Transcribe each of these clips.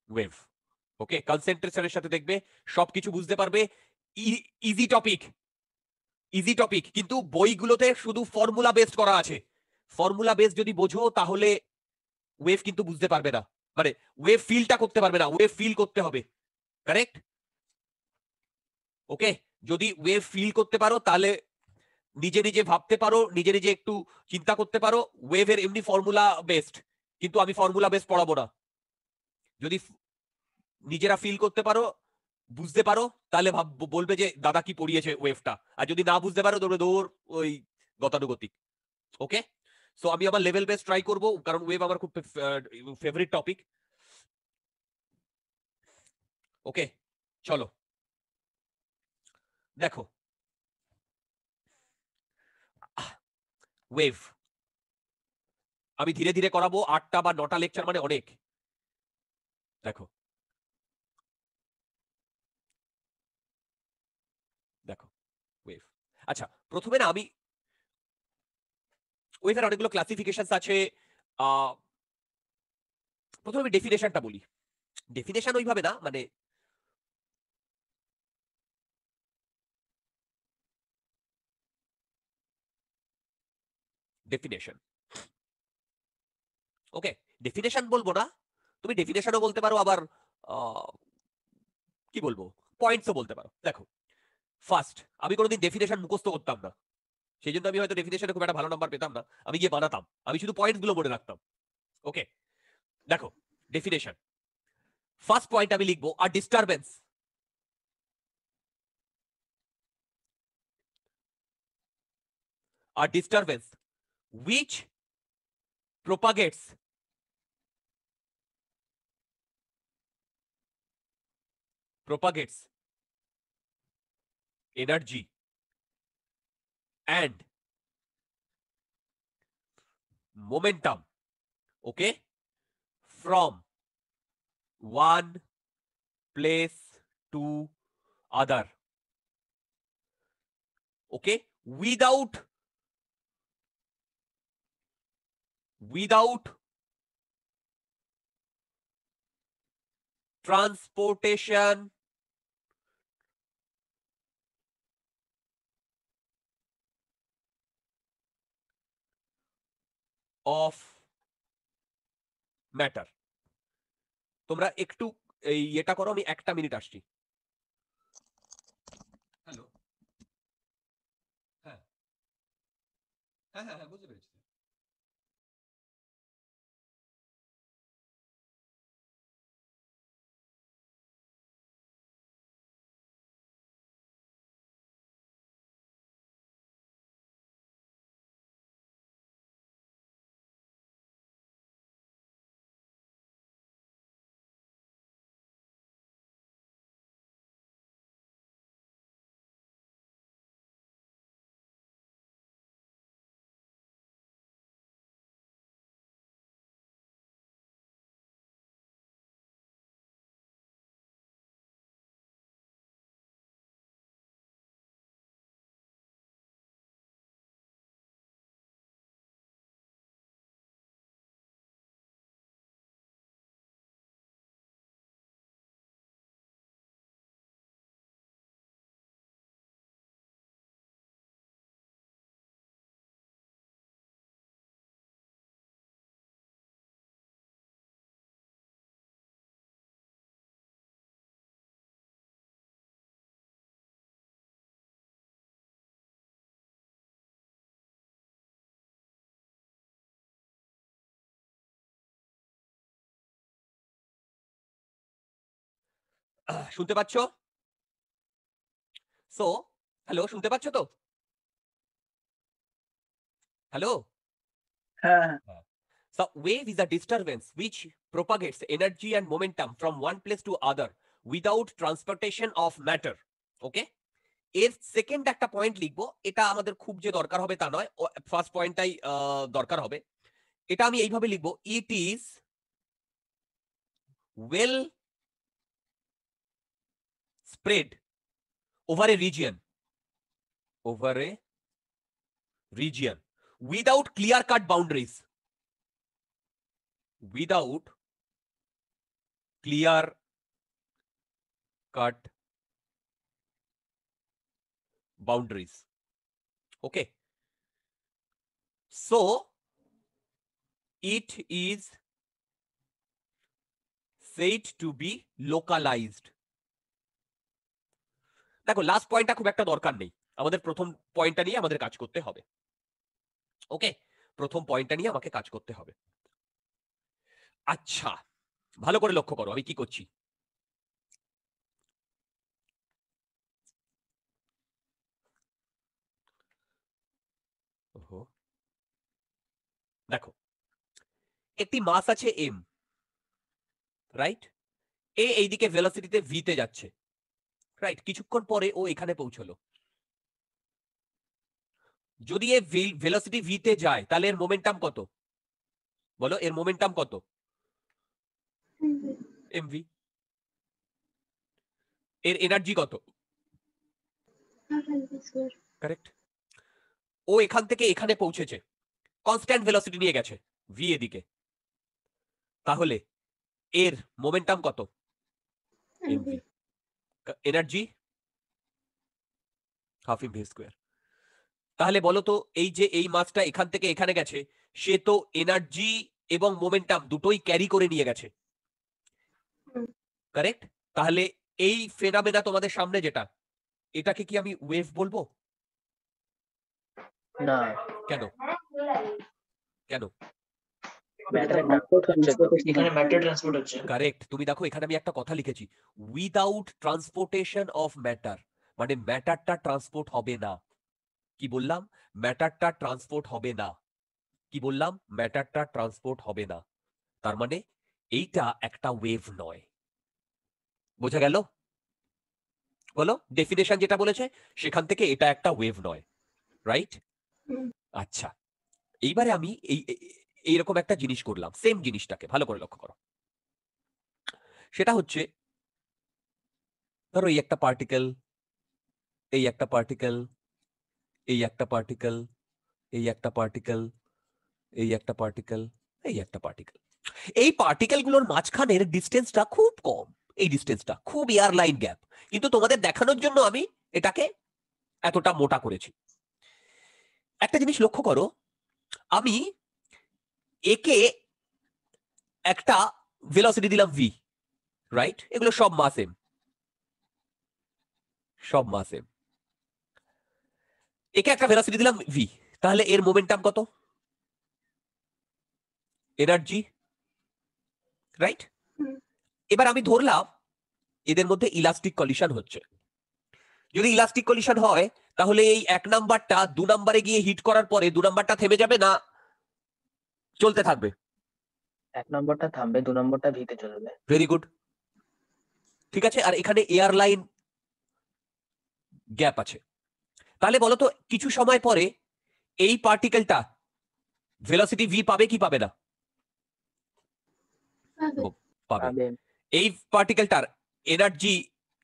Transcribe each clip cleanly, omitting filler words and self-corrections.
Wave. ওকে, কনসেন্ট্রেশনের সাথে দেখবে, সবকিছু বুঝতে পারবে। ইজি টপিক, ইজি টপিক, কিন্তু বইগুলোতে শুধু ফর্মুলা বেসড করা আছে। ফর্মুলা বেসড যদি বোঝো তাহলে ওয়েভ কিন্তু বুঝতে পারবে না, মানে ওয়েভ ফিলটা করতে পারবে না, ওয়েভ ফিল করতে হবে। কারেক্ট? ওকে, যদি ওয়েভ ফিল করতে পারো তাহলে নিজে নিজে ভাবতে পারো, নিজে নিজে একটু চিন্তা করতে পারো। ওয়েভের এমনি ফর্মুলা বেসড, কিন্তু আমি ফর্মুলা বেসড পড়াবো না। যদি নিজেরা ফিল করতে পারো, বুঝতে পারো, তাহলে বলবে যে দাদা কি পড়িয়েছে ওয়েভটা। আর যদি না বুঝতে পারো তোমরা দৌড় ওই গতানুগতিক। ওকে, সো আমি আমার লেভেল বেস ট্রাই করব, কারণ ওয়েভ আমার খুব ফেভারিট টপিক। ওকে, চলো দেখো ওয়েভ আমি ধীরে ধীরে করাবো, 8টা বা 9টা লেকচার মানে অনেক। দেখো দেখো ওয়েভ। আচ্ছা, প্রথমে না আমি ওয়েভের অনেকগুলো ক্লাসিফিকেশন আছে। আহ, প্রথমে আমি ডেফিনেশনটা বলি। ডেফিনেশন ওইভাবে না, মানে ডেফিনেশন। ওকে, ডেফিনেশন বলবো না, তুমি ডেফিনেশনও বলতে পারো, আবার আহ, কি বলবো, পয়েন্টসও বলতে পারো। দেখো, ফার্স্ট, আমি কোনোদিন ডেফিনেশন মুখস্থ করতাম না, সেই জন্য আমি হয়তো ডেফিনেশনে খুব একটা ভালো নাম্বার পেতাম না। আমি গিয়ে বানাতাম, আমি শুধু পয়েন্ট গুলো মনে রাখতাম। ওকে, দেখো ডেফিনেশন, ফার্স্ট পয়েন্ট আমি লিখবো আর ডিস্টারবেন্স। আর disturbance which propagates energy and momentum, okay, from one place to other, okay, without transportation of matter। তোমরা একটু এই এটা করো, আমি 1টা মিনিট আসছি। হ্যালো, হ্যাঁ হ্যাঁ হ্যাঁ হ্যাঁ, বুঝতে পেরেছি। শুনতে পাচ্ছ? সো হ্যালো, শুনতে পাচ্ছ তো? হ্যালো। হ্যাঁ So wave is a disturbance which propagates energy and momentum from one place to other without transportation of matter. ওকে, এর সেকেন্ড একটা পয়েন্ট লিখবো, এটা আমাদের খুব যে দরকার হবে তা নয়, ফার্স্ট পয়েন্টটাই দরকার হবে। এটা আমি এইভাবে লিখবো, it is well spread over a region, over a region without clear cut boundaries, without clear cut boundaries. Okay, so it is said to be localized. দেখো লাস্ট পয়েন্টটা খুব একটা দরকার নেই, আমাদের প্রথম পয়েন্টটা নিয়ে আমাদের কাজ করতে হবে। ওকে, প্রথম পয়েন্টটা নিয়ে আমাকে কাজ করতে হবে। আচ্ছা, ভালো করে লক্ষ্য করো আমি কি করছি। দেখো একটি মাস আছে এম, রাইট? এ এইদিকে ভেলোসিটিতে ভি তে যাচ্ছে, রাইট? কিছুক্ষণ পরে ও এখানে পৌঁছলো। যদি এ ভেলোসিটি ভি তে যায় তাহলে এর মোমেন্টাম কত? বলো, এর মোমেন্টাম কত? এমভি। এর এনার্জি কত? কারেক্ট। ও এখান থেকে এখানে পৌঁছেছে, কনস্ট্যান্ট ভেলোসিটি নিয়ে গেছে ভি এদিকে, তাহলে এর মোমেন্টাম কত? MV. Energy half MV square. তাহলে বলো তো, এই যে এই মাসটা এখান থেকে এখানে গেছে, সে তো এনার্জি এবং মোমেন্টাম দুটোই ক্যারি করে নিয়ে গেছে, কারেক্ট? তাহলে এই ফেনোমেনা তোমাদের সামনে যেটা, এটাকে কি আমি ওয়েভ বলবো? না, কেন? কেন? এখানে ম্যাটার ট্রান্সপোর্ট হচ্ছে। কারেক্ট। তুমি দেখো এখানে আমি একটা কথা লিখেছি, উইদাউট ট্রান্সপোর্টেশন অফ ম্যাটার, মানে ম্যাটারটা ট্রান্সপোর্ট হবে না। কি বললাম? ম্যাটারটা ট্রান্সপোর্ট হবে না। কি বললাম? ম্যাটারটা ট্রান্সপোর্ট হবে না। তার মানে এইটা একটা ওয়েভ নয়। বোঝা গেল? বলো, ডেফিনেশন যেটা বলেছে সেখান থেকে এটা একটা ওয়েভ নয়, রাইট? আচ্ছা, এইবারে আমি এইরকম একটা জিনিস করলাম, সেম জিনিসটাকে ভালো করে লক্ষ্য করো। সেটা হচ্ছে, ধরো এই একটা পার্টিকেল, এই একটা পার্টিকেল, এই একটা পার্টিকেল, এই একটা পার্টিকেল, এই একটা পার্টিকেল, এই একটা পার্টিকেল। এই পার্টিকেলগুলোর মাঝখানের ডিস্টেন্সটা খুব কম, এই ডিস্টেন্সটা খুব এয়ারলাইন গ্যাপ, কিন্তু তোমাদের দেখানোর জন্য আমি এটাকে এতটা মোটা করেছি। একটা জিনিস লক্ষ্য করো, আমি একে একটা ভেলোসিটি দিলাম ভি, রাইট? এগুলো সব মাস এম, সব মাস এম। একে একটা ভেলোসিটি দিলাম ভি, তাহলে এর মোমেন্টাম কত? Energy, right? এবার আমি ধরলাম এদের মধ্যে ইলাস্টিক কলিশন হচ্ছে। যদি ইলাস্টিক কলিশন হয় তাহলে এই এক নাম্বারটা দু নাম্বারে গিয়ে হিট করার পরে দু নাম্বারটা থেমে যাবে না চলতে থাকবে? এক নম্বরটা থামবে, দু নম্বরটা ভিতে চলবে। ভেরি গুড, ঠিক আছে। আর এখানে এয়ারলাইন গ্যাপ আছে, তাহলে বলো তো কিছু সময় পরে এই পার্টিকেলটা ভেলোসিটি ভি পাবে কি পাবে না? পাবে। এই পার্টিকেলটার এনার্জি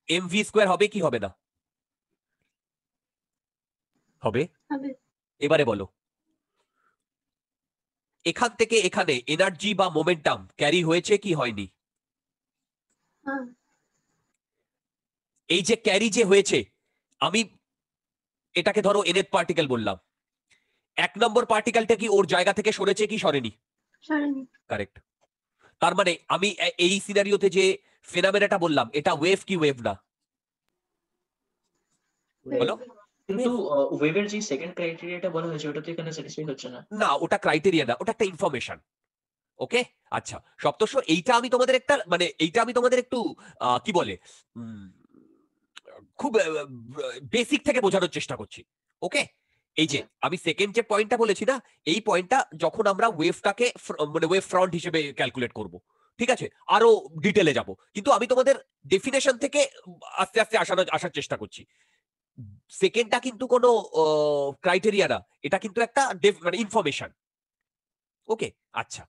এমভি স্কোয়ার হবে কি হবে না? হবে। এবারে বলো, এখান থেকে এখানে এনার্জি বা মোমেন্টাম ক্যারি হয়েছে কি হয়নি? এই যে ক্যারি যে হয়েছে, আমি এটাকে ধরো এনএফ পার্টিকেল বললাম, এক নম্বর পার্টিকেলটা কি ওর জায়গা থেকে সরেছে কি সরেনি? কারেক্ট। তার মানে আমি এই সিনারিওতে যে ফেনোমেনাটা বললাম, এটা ওয়েভ কি ওয়েভ না? বলো। কিন্তু ওয়েভের যে সেকেন্ড ক্রাইটেরিয়াটা বলা হয়েছে ওটা তো এখানে স্যাটিসফাই হচ্ছে না। না, ওটা ক্রাইটেরিয়া না, ওটা একটা ইনফরমেশন। ওকে, আচ্ছা সপ্তর্ষ, এইটা আমি তোমাদের একটা মানে এইটা আমি তোমাদের একটু কি বলে খুব বেসিক থেকে বোঝানোর চেষ্টা করছি। ওকে, এই যে আমি সেকেন্ড যে পয়েন্টটা বলেছি না, এই পয়েন্টটা যখন আমরা ওয়েভটাকে মানে ওয়েভ ফ্রন্ট হিসেবে ক্যালকুলেট করব, ঠিক আছে, আরো ডিটেলে যাব, কিন্তু আমি তোমাদের ডেফিনেশন থেকে আস্তে আস্তে আসার চেষ্টা করছি। সেকেন্ডটা কিন্তু কোনো ক্রাইটেরিয়া না, এটা কিন্তু একটা মানে ইনফরমেশন। ওকে, আচ্ছা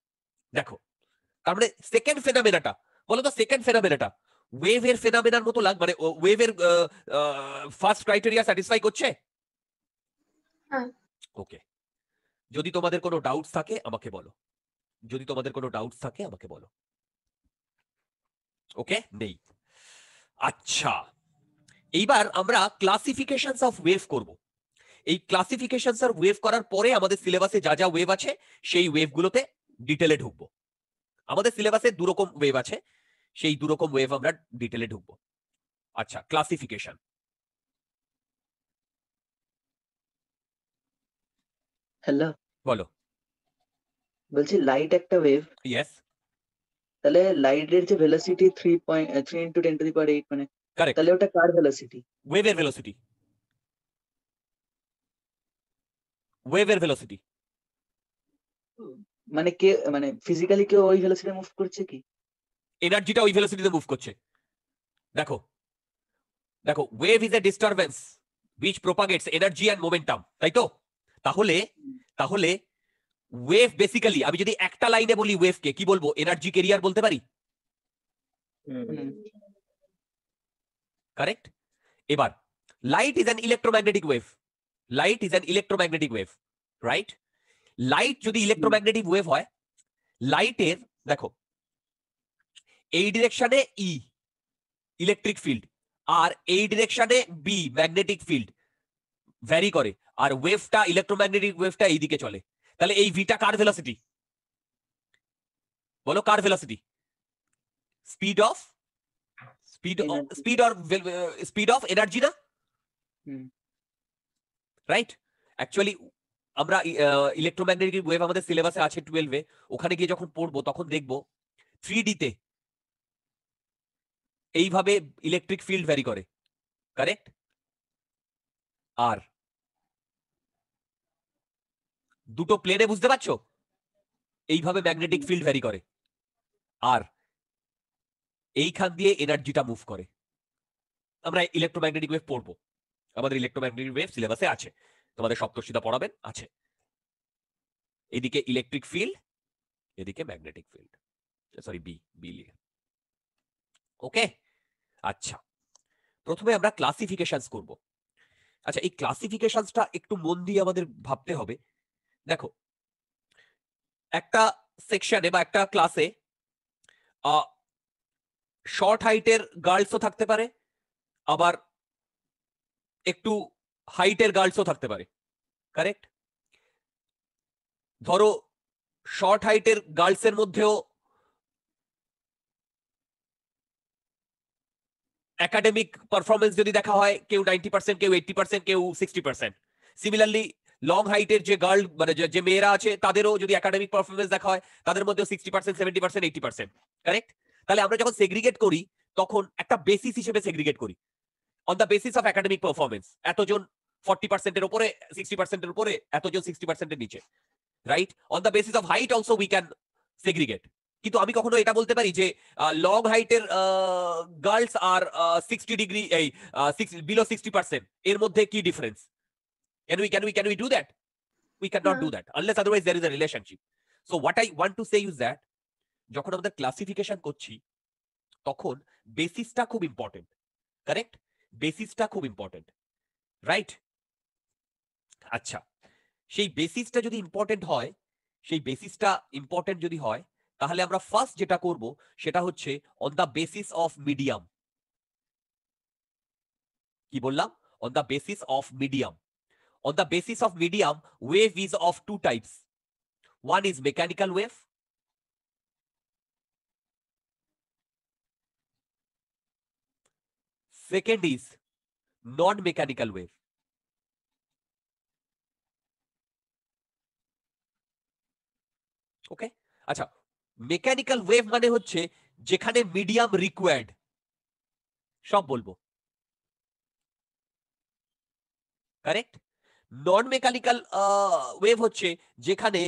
দেখো, তার মানে সেকেন্ড ফেনোমেনাটা, বলো তো সেকেন্ড ফেনোমেনাটা ওয়েভের ফেনোমেনার মতো মানে ওয়েভের ফার্স্ট ক্রাইটেরিয়া স্যাটিসফাই করছে? ওকে, যদি তোমাদের কোনো ডাউটস থাকে আমাকে বলো, যদি তোমাদের কোনো ডাউটস থাকে আমাকে বলো। ওকে, নেই। আচ্ছা, এইবার আমরা ক্লাসিফিকেশনস অফ ওয়েভ করব। এই ক্লাসিফিকেশনস অফ ওয়েভ করার পরে আমাদের সিলেবাসে যা যা ওয়েভ আছে সেই ওয়েভগুলোতে ডিটেলে ঢুকবো। আমাদের সিলেবাসে দু রকম ওয়েভ আছে, সেই দু রকম ওয়েভ আমরা ডিটেলে ঢুকবো। আচ্ছা, ক্লাসিফিকেশন হ্যালো, বলো। বলছি লাইট একটা ওয়েভ, ইয়েস, তাহলে লাইটের যে ভেলোসিটি 3 ইন্টু 10⁸ মানে, কারেক্ট। তাহলে ওটা কার ভেলোসিটি? ওয়েভের ভেলোসিটি, ওয়েভের ভেলোসিটি। মানে কে, মানে ফিজিক্যালি কেউ ওই ভেলোসিটি মুভ করছে কি? এনার্জিটা ওই ভেলোসিটিতে মুভ করছে। দেখো, দেখো, wave is a disturbance which propagates energy and momentum, তাই তো? তাহলে তাহলে ওয়েভ বেসিক্যালি, আমি যদি একটা লাইনে বলি ওয়েভকে কি বলবো, এনার্জি ক্যারিয়ার বলতে পারি, কারেক্ট? এবার light is an electromagnetic wave, light is an electromagnetic wave, right? Light যদি ইলেকট্রোম্যাগনেটিক ওয়েভ হয়, লাইটের দেখো এই ডিরেকশনে ই ইলেকট্রিক ফিল্ড, আর এই ডিরেকশনে বি ম্যাগনেটিক ফিল্ড ভ্যারি করে, আর ওয়েভটা ইলেকট্রোম্যাগনেটিক ওয়েভটা এইদিকে চলে। তাহলে এই ভিটা কার ভেলোসিটি? বলো কার velocity? Speed of Energy. Speed of energy না, হুম। রাইট? অ্যাকচুয়ালি আমরা ইলেকট্রোম্যাগনেটিক ওয়েভ আমাদের সিলেবাসে আছে 12-এ, ওখানে গিয়ে যখন পড়বো তখন দেখবো 3D তে এইভাবে ইলেকট্রিক ফিল্ড ভ্যারি করে, কারেক্ট? আর দুটো প্লেনে বুঝতে পারছো এইভাবে ম্যাগনেটিক ফিল্ড ভ্যারি করে, আর এইখান দিয়ে এনার্জিটা মুভ করে। আমরা ইলেকট্রোম্যাগনেটিক ওয়েভ পড়বো, আমাদের ইলেকট্রোম্যাগনেটিক ওয়েভ সিলেবাসে আছে, তোমাদের সপ্তর্ষিদা পড়াবেন, আছে। এদিকে ইলেকট্রিক ফিল্ড, এদিকে magnetic field, sorry B, B লিখে। ওকে, আচ্ছা, প্রথমে আমরা ক্লাসিফিকেশনস করব। আচ্ছা, এই ক্লাসিফিকেশনসটা একটু মন দিয়ে আমাদের ভাবতে হবে। দেখো, একটা সেকশনে বা একটা ক্লাসে শর্ট হাইটের গার্লসও থাকতে পারে, আবার একটু হাইটের গার্লসও থাকতে পারে, কারেক্ট? ধরো শর্ট হাইটের গার্লসের মধ্যেও একাডেমিক পারফরমেন্স যদি দেখা হয়, কেউ 90%, কেউ 80%, কেউ 60%। সিমিলারলি লং হাইটের যে গার্ল মানে যে মেয়েরা আছে তাদেরও যদি একাডেমিক পারফরমেন্স দেখা হয়, তাদের মধ্যে 60%, 70%, 80%, কারেক্ট? তাহলে আমরা যখন সেগ্রিগেট করি তখন একটা বেসিস হিসেবে সেগ্রিগেট করি, on the basis of academic performance. এতজন 40%-এর উপরে, 60%-এর উপরে, এতজন 60%-এর নিচে, right? On the basis of height also we can segregate. কিন্তু আমি কখনো এটা বলতে পারি যে লং হাইটের গার্লস আর 60 ডিগ্রি, এই বিলো 60%, এর মধ্যে কি difference? Can we do that? We cannot do that unless otherwise there is a relationship. So what I want to say is that যখন আমাদের ক্লাসিফিকেশন করছি তখন বেসিসটা খুব ইম্পর্টেন্ট, কারেক্ট? বেসিসটা খুব ইম্পর্টেন্ট, রাইট? আচ্ছা, সেই বেসিসটা যদি ইম্পর্টেন্ট হয়, সেই বেসিসটা ইম্পর্টেন্ট যদি হয়, তাহলে আমরা ফার্স্ট যেটা করব সেটা হচ্ছে on the basis of medium. কি বললাম? On the basis of medium. On the basis of medium, wave is of two types. One is mechanical wave. Second is non-mechanical wave. ওকে, আচ্ছা, মেকানিক্যাল ওয়েভ মানে হচ্ছে যেখানে মিডিয়াম রিকোয়ার্ড, সব বলবো, correct? নন mechanical wave হচ্ছে যেখানে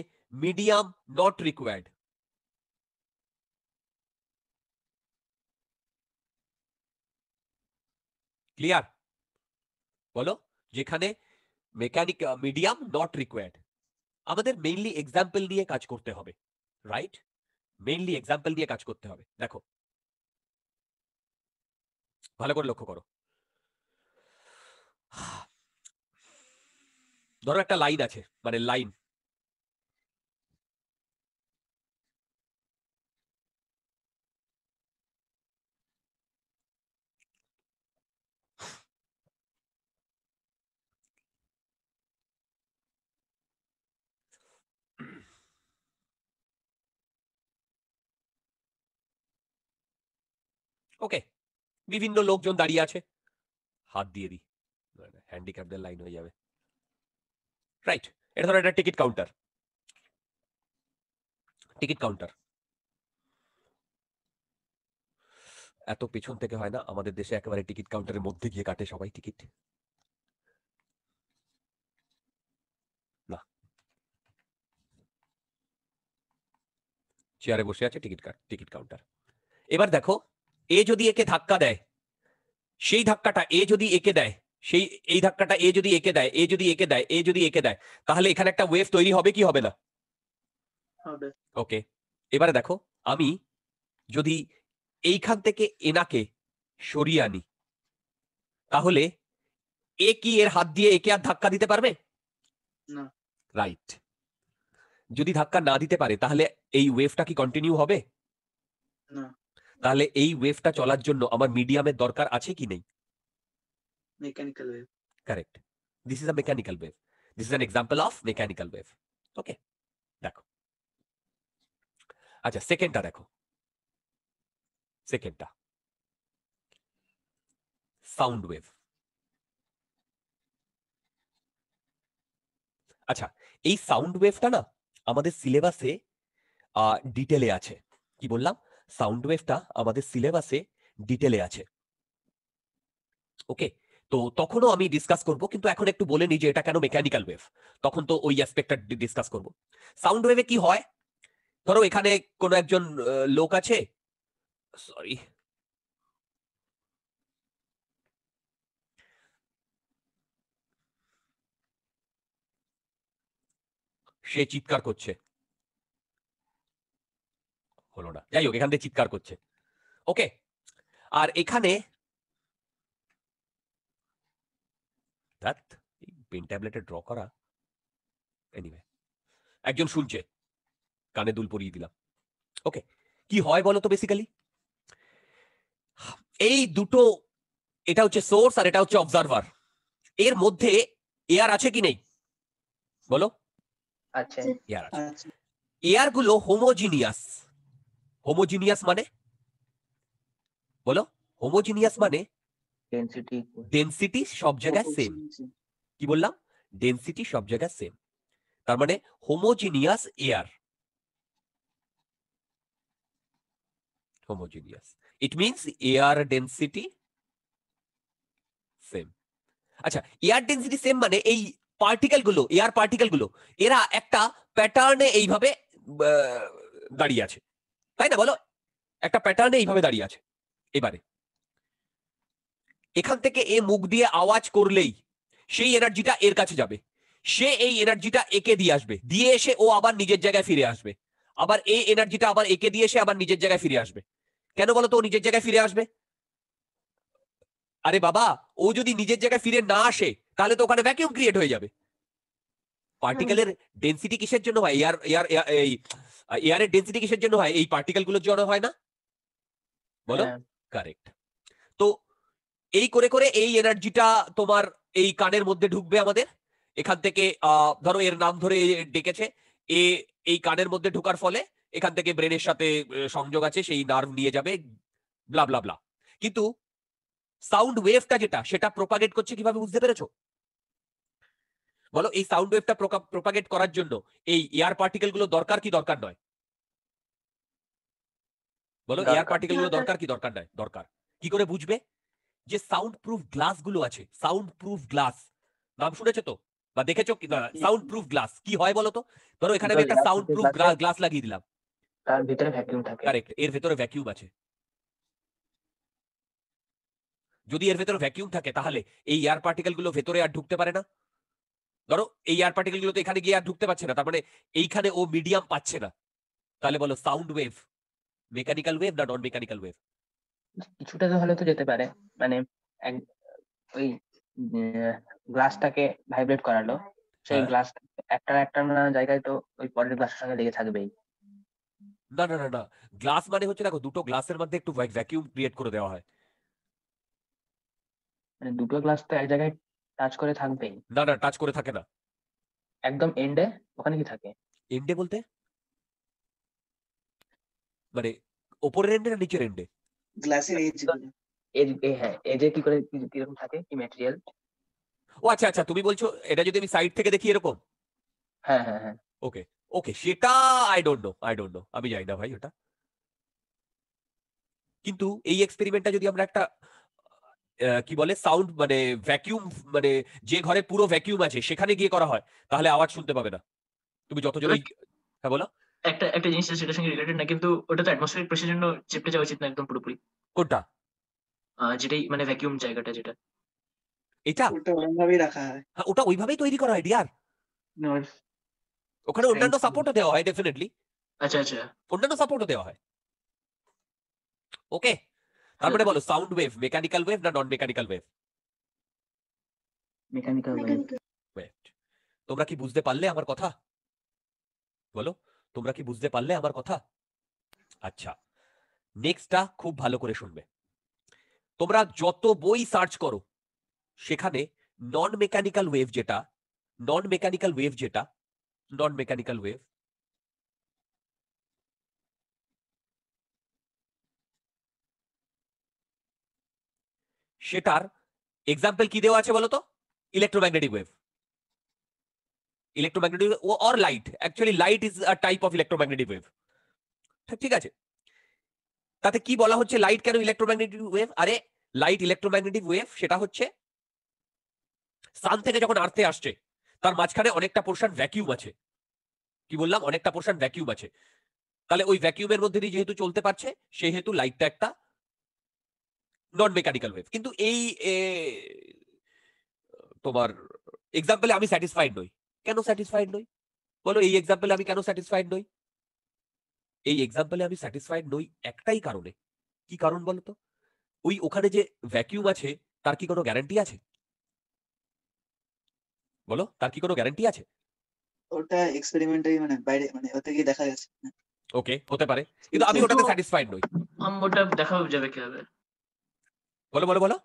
মিডিয়াম নট রিকোয়ার্ড। ক্লিয়ার? বলো, যেখানে মেকানিক মিডিয়াম নট রিকোয়ার্ড। আমাদের মেইনলি এক্সাম্পল নিয়ে কাজ করতে হবে, রাইট? মেইনলি এক্সাম্পল দিয়ে কাজ করতে হবে। দেখো, ভালো করে লক্ষ্য করো। ধরো একটা লাইন আছে, মানে লাইন, ওকে, বিভিন্ন লোকজন দাঁড়িয়ে আছে, হাত দিয়ে দিই, হ্যান্ডিক্যাপদের লাইন হয়ে যাবে, রাইট? এটা ধরো একটা টিকিট কাউন্টার, টিকিট কাউন্টার। এত পেছন থেকে হয় না, আমাদের দেশে একেবারে টিকিট কাউন্টারের মধ্যে গিয়ে কাটে সবাই টিকিট। না, চেয়ারে বসে আছে টিকিট কাউন্টার। এবার দেখো, এ যদি একে ধাক্কা দেয়, সেই ধাক্কাটা এ যদি একে দেয়, এই ধাক্কাটা এ যদি একে দেয়, এ যদি একে দেয়, এ যদি একে দেয়, তাহলে এখানে একটা ওয়েভ তৈরি হবে কি হবে না? হবে। ওকে, এবারে দেখো, আমি যদি এইখান থেকে এনাকে সরিয়ে আনি, তাহলে এ কি এর হাত দিয়ে একে আর ধাক্কা দিতে পারবে না। রাইট? যদি ধাক্কা না দিতে পারে তাহলে এই ওয়েভটা কি কন্টিনিউ হবে না। তাহলে এই ওয়েভটা চলার জন্য আমার মিডিয়ামের দরকার আছে কি নেই? Mechanical wave. Correct, this is a mechanical wave, this is an example of mechanical wave. Okay, দেখো, আচ্ছা সেকেন্ডটা দেখো, সেকেন্ডটা সাউন্ড ওয়েভ। আচ্ছা, এই সাউন্ড ওয়েভটা না আমাদের সিলেবাসে ডিটেলে আছে। কি বললাম? সাউন্ড ওয়েভটা আমাদের সিলেবাসে ডিটেলে আছে। ওকে, তো তখনও আমি ডিসকাস করব, কিন্তু এখন একটু বলে নিই যে এটা কেন মেকানিক্যাল ওয়েভ, তখন তো ওই অ্যাসপেক্টটা ডিসকাস করব। সাউন্ড ওয়েভে কি হয়, ধরো এখানে কোনো একজন লোক আছে, সরি, সে চিৎকার করছে, হলো না, যাই হোক, এখান থেকে চিৎকার করছে। ওকে, আর এখানে পেন ট্যাবলেটে ড্র করা, এনিওয়ে, একজন শুনছে, কানে দুল পরিয়ে দিলাম। ওকে, কি হয় বলো তো বেসিক্যালি, এই দুটো, এটা হচ্ছে সোর্স আর এটা হচ্ছে অবজারভার, এর মধ্যে এয়ার আছে কি নেই বলো? আছে। এয়ার আছে। এয়ার গুলো হোমোজিনিয়াস। হোমোজিনিয়াস মানে বলো? হোমোজিনিয়াস মানে ডেনসিটি। ডেনসিটি সব জায়গায় সেম। কি বললাম? ডেনসিটি সব জায়গায় সেম, তার মানে homogeneous air. Homogeneous, it means air density same. আচ্ছা, এয়ার ডেনসিটি সেম মানে এই পার্টিকেল গুলো, এয়ার পার্টিকেল গুলো, এরা একটা প্যাটার্নে এইভাবে দাঁড়িয়ে আছে, তাই না বলো? একটা প্যাটার্নে এইভাবে দাঁড়িয়ে আছে। এবারে এখান থেকে এ মুখ দিয়ে আওয়াজ করলেই সেই এনার্জিটা এর কাছে যাবে, সে এই এনার্জিটা একে দিয়ে আসবে, দিয়ে এসে ও আবার নিজের জায়গায় ফিরে আসবে, আবার এই এনার্জিটা আবার একে দিয়ে এসে আবার নিজের জায়গায় ফিরে আসবে। কেন বলো তো ও নিজের জায়গায় ফিরে আসবে? আরে বাবা, ও যদি নিজের জায়গায় ফিরে না আসে তাহলে তো ওখানে ভ্যাকিউম ক্রিয়েট হয়ে যাবে। পার্টিকেলের ডেনসিটি কিসের জন্য হয়? এই এয়ারের ডেনসিটি কিসের জন্য হয়? এই পার্টিকেল গুলোর জন্য হয় না বলো? কারেক্ট। তো এই করে করে এই এনার্জিটা তোমার এই কানের মধ্যে ঢুকবে আমাদের, এখান থেকে ধরো এর নাম ধরে ডেকেছে, এ এই কানের মধ্যে ঢোকার ফলে এখান থেকে ব্রেনের সাথে সংযোগ আছে, সেই নার্ভ নিয়ে যাবে, ব্লা ব্লা ব্লা। কিন্তু সাউন্ড ওয়েভটা যেটা, সেটা প্রপাগেট করছে কিভাবে, বুঝতে পেরেছো বলো? এই সাউন্ড ওয়েভটা প্রপাগেট করার জন্য এই এয়ার পার্টিকেল গুলো দরকার কি দরকার নয় বলো? এয়ার পার্টিকেল গুলো দরকার কি দরকার নয়? দরকার। কি করে বুঝবে? যে সাউন্ড প্রুফ গ্লাস গুলো আছে, সাউন্ড প্রুফ গ্লাস নাম শুনেছো তো বা দেখেছো? সাউন্ড প্রুফ গ্লাস কি হয় বলো তো? ধরো এখানে আমি একটা সাউন্ড প্রুফ গ্লাস লাগিয়ে দিলাম, তার ভিতরে ভ্যাকুয়াম থাকে। কারেক্ট, এর ভেতরে ভ্যাকিউম আছে। যদি এর ভেতরে ভ্যাকিউম থাকে তাহলে এই এয়ার পার্টিকেল গুলো ভেতরে আর ঢুকতে পারে না। ধরো এই এয়ার পার্টিকেল গুলো তো এখানে গিয়ে আর ঢুকতে পারছে না, তার মানে এইখানে ও মিডিয়াম পাচ্ছে না। তাহলে বলো সাউন্ড ওয়েভ মেকানিক্যাল ওয়েভ না নন মেকানিক্যাল ওয়েভ? কিছুটা তো হলে তো যেতে পারে, মানে ওই গ্লাসটাকে ভাইব্রেট করালো, সেই হ্যাঁ, গ্লাস একটা না জায়গায় তো ওই পরের গ্লাসের সঙ্গে লেগে থাকবেই। না না না না, গ্লাস মানে হচ্ছে দেখো, দুটো গ্লাসের মধ্যে একটু ভ্যাকিউম ক্রিয়েট করে দেওয়া হয়। মানে দুটো গ্লাস তো এক জায়গায় টাচ করে থাকবেই। না না, টাচ করে থাকে না। একদম এন্ডে ওখানে কি থাকে? এন্ডে বলতে মানে ওপরের এন্ডে না নিচের এন্ডে? গ্লাসের এজ গুলো। হ্যাঁ এজে কি করে কিরকম থাকে, কি ম্যাটেরিয়াল? ও আচ্ছা আচ্ছা, তুমি বলছো এটা যদি আমি সাইড থেকে দেখি এরকম। হ্যাঁ হ্যাঁ হ্যাঁ ওকে ওকে, সেটা আই ডোন্ট নো, আমি জানি না ভাই ওটা। কিন্তু এই এক্সপেরিমেন্টটা যদি আমরা একটা কি বলে সাউন্ড মানে ভ্যাকিউম, মানে যে ঘরে পুরো ভ্যাকিউম আছে সেখানে গিয়ে করা হয়, তাহলে আওয়াজ শুনতে পাবে না। তুমি যত জোরে, হ্যাঁ বলো। একটা একটা জিনিস আছে সেটার সঙ্গে রিলেটেড না, কিন্তু ওটা তো অ্যাটমসফিয়ারিক প্রেসারের জন্য চেপে যাওয়া উচিত না একদম পুরোপুরি। কোনটা? যেটাই মানে ভ্যাকিউম জায়গাটা যেটা। এটা ওটা ওরকম ভাবেই রাখা হয়। হ্যাঁ, ওটা ওইভাবেই তৈরি করা হয় ডিয়ার। নোট ওখানে অন্যান্য সাপোর্টও দেওয়া হয় ডেফিনেটলি, আচ্ছা আচ্ছা। অন্যান্য সাপোর্টও দেওয়া হয়। ওকে, তারপরে বলো সাউন্ড ওয়েভ মেকানিক্যাল ওয়েভ না non mechanical wave? Mechanical wave. তোমরা কি বুঝতে পারলে আমার কথা? বলো, তোমরা কি বুঝতে পারলে আমার কথা? আচ্ছা, নেক্সটটা খুব ভালো করে শুনবে। তোমরা যত বই সার্চ করো সেখানে নন মেকানিক্যাল ওয়েভ যেটা, নন মেকানিক্যাল ওয়েভ যেটা, নন মেকানিক্যাল ওয়েভ, সেটার এক্সাম্পল কি দেওয়া আছে বলো তো? Electromagnetic wave, electromagnetic or light, actually light is a type of electromagnetic wave. ঠিক আছে, তাতে কি বলা হচ্ছে লাইট কেন ইলেকট্রোম্যাগনেটিক ওয়েভ? আরে লাইট ইলেকট্রোম্যাগনেটিক ওয়েভ সেটা হচ্ছে সান থেকে যখন আর্থে আসছে তার মাঝখানে অনেকটা পোর্শন ভ্যাকিউম আছে। কি বললাম? অনেকটা পোর্শন ভ্যাকিউম আছে। তাহলে ওই ভ্যাকিউমের মধ্যে দিয়ে যেহেতু চলতে পারছে সেহেতু লাইটটা একটা নন মেকানিক্যাল ওয়েভ। কিন্তু এই তোমার এক্সাম্পলে আমি স্যাটিসফাইড নই। কেন স্যাটিসফাইড নই বলো? এই এক্সাম্পলে আমি কেন স্যাটিসফাইড নই? এই এক্সাম্পলে আমি স্যাটিসফাইড নই একটাই কারণে। কি কারণ বলো তো? ওই ওখানে যে ভ্যাকিউম আছে তার কি কোনো গ্যারান্টি আছে? বলো, তার কি কোনো গ্যারান্টি আছে? ওটা এক্সপেরিমেন্টারি মানে বাইরে মানে ওতে গিয়ে দেখা গেছে। ওকে, হতে পারে, কিন্তু আমি ওটাতে স্যাটিসফাইড নই। ওটা দেখা যাবে কিভাবে? বলো বলো বলো।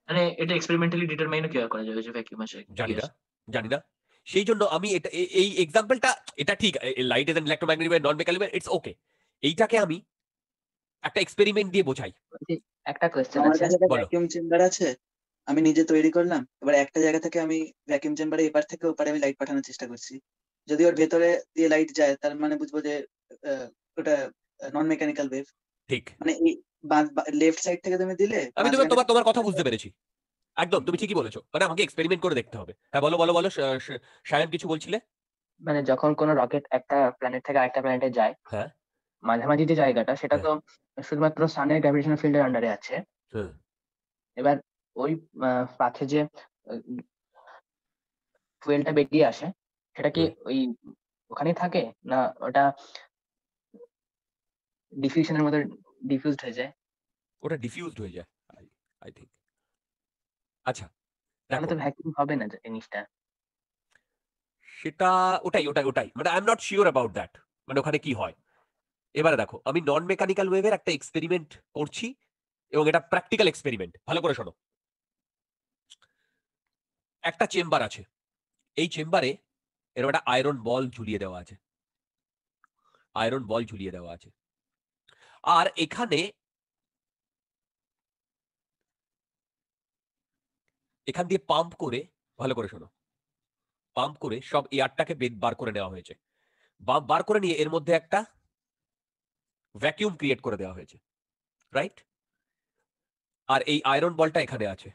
মানে এটা এক্সপেরিমেন্টালি ডিটারমাইনও কিভাবে করা যাবে যে ভ্যাকিউম আছে জানি কি না, আছে? জানি না। সেই জন্য আমি এটা এই এক্সাম্পলটা, এটা ঠিক light is an electromagnetic wave non mechanical it's okay, এইটাকে আমি একটা এক্সপেরিমেন্ট দিয়ে বোঝাই। একটা কোয়েশ্চেন আমার আছে। কাছে একটা বলো। ভ্যাকিউম চেম্বার আছে, আমি নিজে তৈরি করলাম। এবার একটা জায়গা থেকে আমি ভ্যাকিউম চেম্বারে এপার থেকে ওপারে আমি লাইট পাঠানোর চেষ্টা করছি। যদি ওর ভেতরে দিয়ে লাইট যায় তার মানে বুঝবো যে ওটা নন মেকানিক্যাল ওয়েভ। ঠিক, মানে এই লেফট সাইড থেকে তুমি দিলে আমি তোমার মাঝখানে তোমার তোমার কথা বুঝতে পেরেছি। একদম তুমি ঠিকই বলেছো, মানে আমাকে এক্সপেরিমেন্ট করে দেখতে হবে। হ্যাঁ বলো বলো বলো, সায়ন কিছু বলছিলে? মানে যখন কোনো রকেট একটা প্ল্যানেট থেকে আরেকটা প্ল্যানেটে যায়, হ্যাঁ মাঝামাঝি যে জায়গাটা সেটা তো শুধুমাত্র সানের গ্র্যাভিটেশনাল ফিল্ডের আন্ডারে আছে। হ্যাঁ। এবার ওই পাথে যে ফুয়েলটা বেরিয়ে আসে সেটা কি ওই ওখানেই থাকে, না ওটা ডিফিউশনের মধ্যে ডিফিউজড হয়ে যায়? ওটা ডিফিউজড হয়ে যায় আই থিঙ্ক। আচ্ছা তাহলে দেখো, তো ভ্যাকুয়াম হবে না জিনিসটা। সেটা ওটাই ওটাই ওটাই, মানে I am not sure about that, মানে ওখানে কি হয়। এবারে দেখো, আমি নন মেকানিক্যাল ওয়েভের একটা এক্সপেরিমেন্ট করছি এবং এটা প্র্যাকটিক্যাল এক্সপেরিমেন্ট, ভালো করে শোনো। একটা চেম্বার আছে, এই চেম্বারে এরকম একটা আয়রন বল ঝুলিয়ে দেওয়া আছে, আয়রন বল ঝুলিয়ে দেওয়া আছে। আর এখানে এখান দিয়ে পাম্প করে, ভালো করে শোনো, পাম্প করে সব এয়ারটাকে বার করে নেওয়া হয়েছে। বার করে নিয়ে এর মধ্যে একটা ভ্যাকিউম ক্রিয়েট করে দেওয়া হয়েছে, রাইট? আর এই আয়রন বলটা এখানে আছে।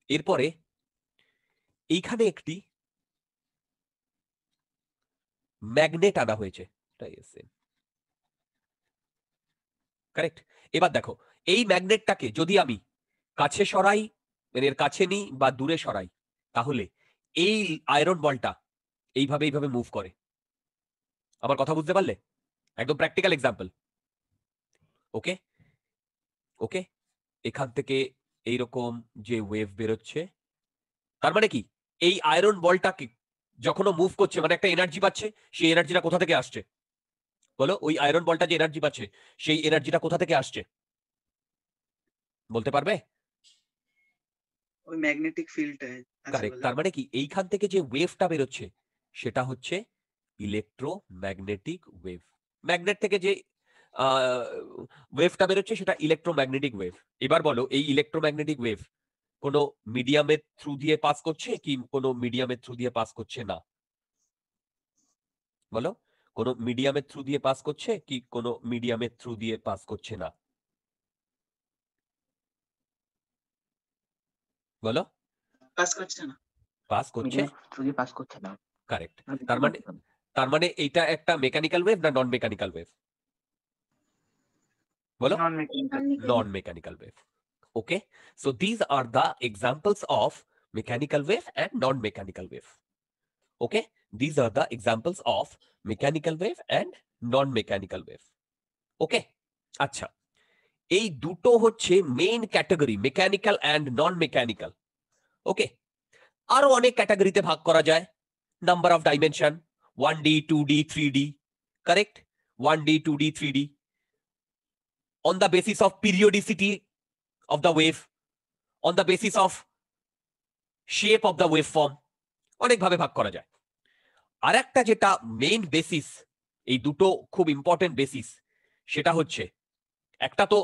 এরপরে এইখানে একটি ম্যাগনেট আনা হয়েছে, কারেক্ট? এবার দেখো, এই ম্যাগনেটটাকে যদি আমি কাছে সরাই, মানে এর কাছে নিই বা দূরে সরাই, তাহলে এই আয়রন বলটা এইভাবে এইভাবে মুভ করে। আমার কথা বুঝতে পারলে? একদম প্র্যাকটিক্যাল এক্সাম্পল। ওকে ওকে, এখান থেকে এইরকম যে ওয়েভ বেরোচ্ছে, তার মানে কি এই আয়রন বলটাকে যখন মুভ করছে মানে একটা এনার্জি পাচ্ছে, সেই এনার্জিটা কোথা থেকে আসছে বলো? ওই আয়রন বলটা যে এনার্জি পাচ্ছে সেই এনার্জিটা কোথা থেকে আসছে বলতে পারবে? ওই ম্যাগনেটিক ফিল্ডটা আছে কারেক্ট, বলে। তার মানে কি এইখান থেকে যে ওয়েভটা বেরোচ্ছে সেটা হচ্ছে ইলেকট্রোম্যাগনেটিক ওয়েভ। ম্যাগনেট থেকে যে ওয়েভটা বেরোচ্ছে সেটা ইলেকট্রোম্যাগনেটিক ওয়েভ। এবার বলো এই ইলেকট্রোম্যাগনেটিক ওয়েভ কোনো মিডিয়ামের থ্রু দিয়ে পাস করছে কি কোনো মিডিয়ামের থ্রু দিয়ে পাস করছে না? বলো, কোনো মিডিয়ামের থ্রু দিয়ে পাস করছে কি কোনো মিডিয়ামের থ্রু দিয়ে পাস করছে না? বলো। পাস করছে না। পাস করছে, মিডিয়াম থ্রু দিয়ে পাস করছে না। কারেক্ট। তার মানে এইটা একটা মেকানিক্যাল ওয়েভ না নন মেকানিক্যাল ওয়েভ? বলো। নন mechanical. Non-mechanical wave. Okay, so these are the examples of mechanical wave and non-mechanical wave. Okay, these are the examples of mechanical wave and non-mechanical wave. Okay, আচ্ছা, এই দুটো হচ্ছে main category, mechanical and non mechanical. Okay, আরো অনেক ক্যাটাগরিতে ভাগ করা যায়। Number of dimension 1D 2D 3D, correct? 1D 2D 3D on the basis of periodicity of the wave, on the basis of shape of the waveform, অনেক ভাবে ভাগ করা যায়। আর একটা যেটা মেইন বেসিস, এই দুটো খুব ইম্পর্টেন্ট বেসিস, সেটা হচ্ছে একটা তো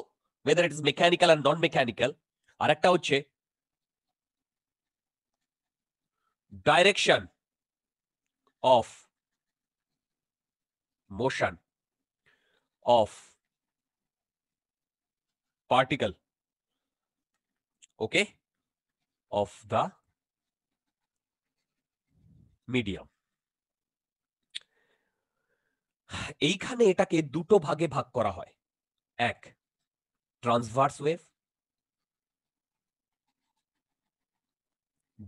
whether it is mechanical and non mechanical, আর একটা হচ্ছে direction of motion of particle, okay, of the medium. এইখানে এটাকে দুটো ভাগে ভাগ করা হয়। এক, ট্রান্সভার্স ওয়েভ,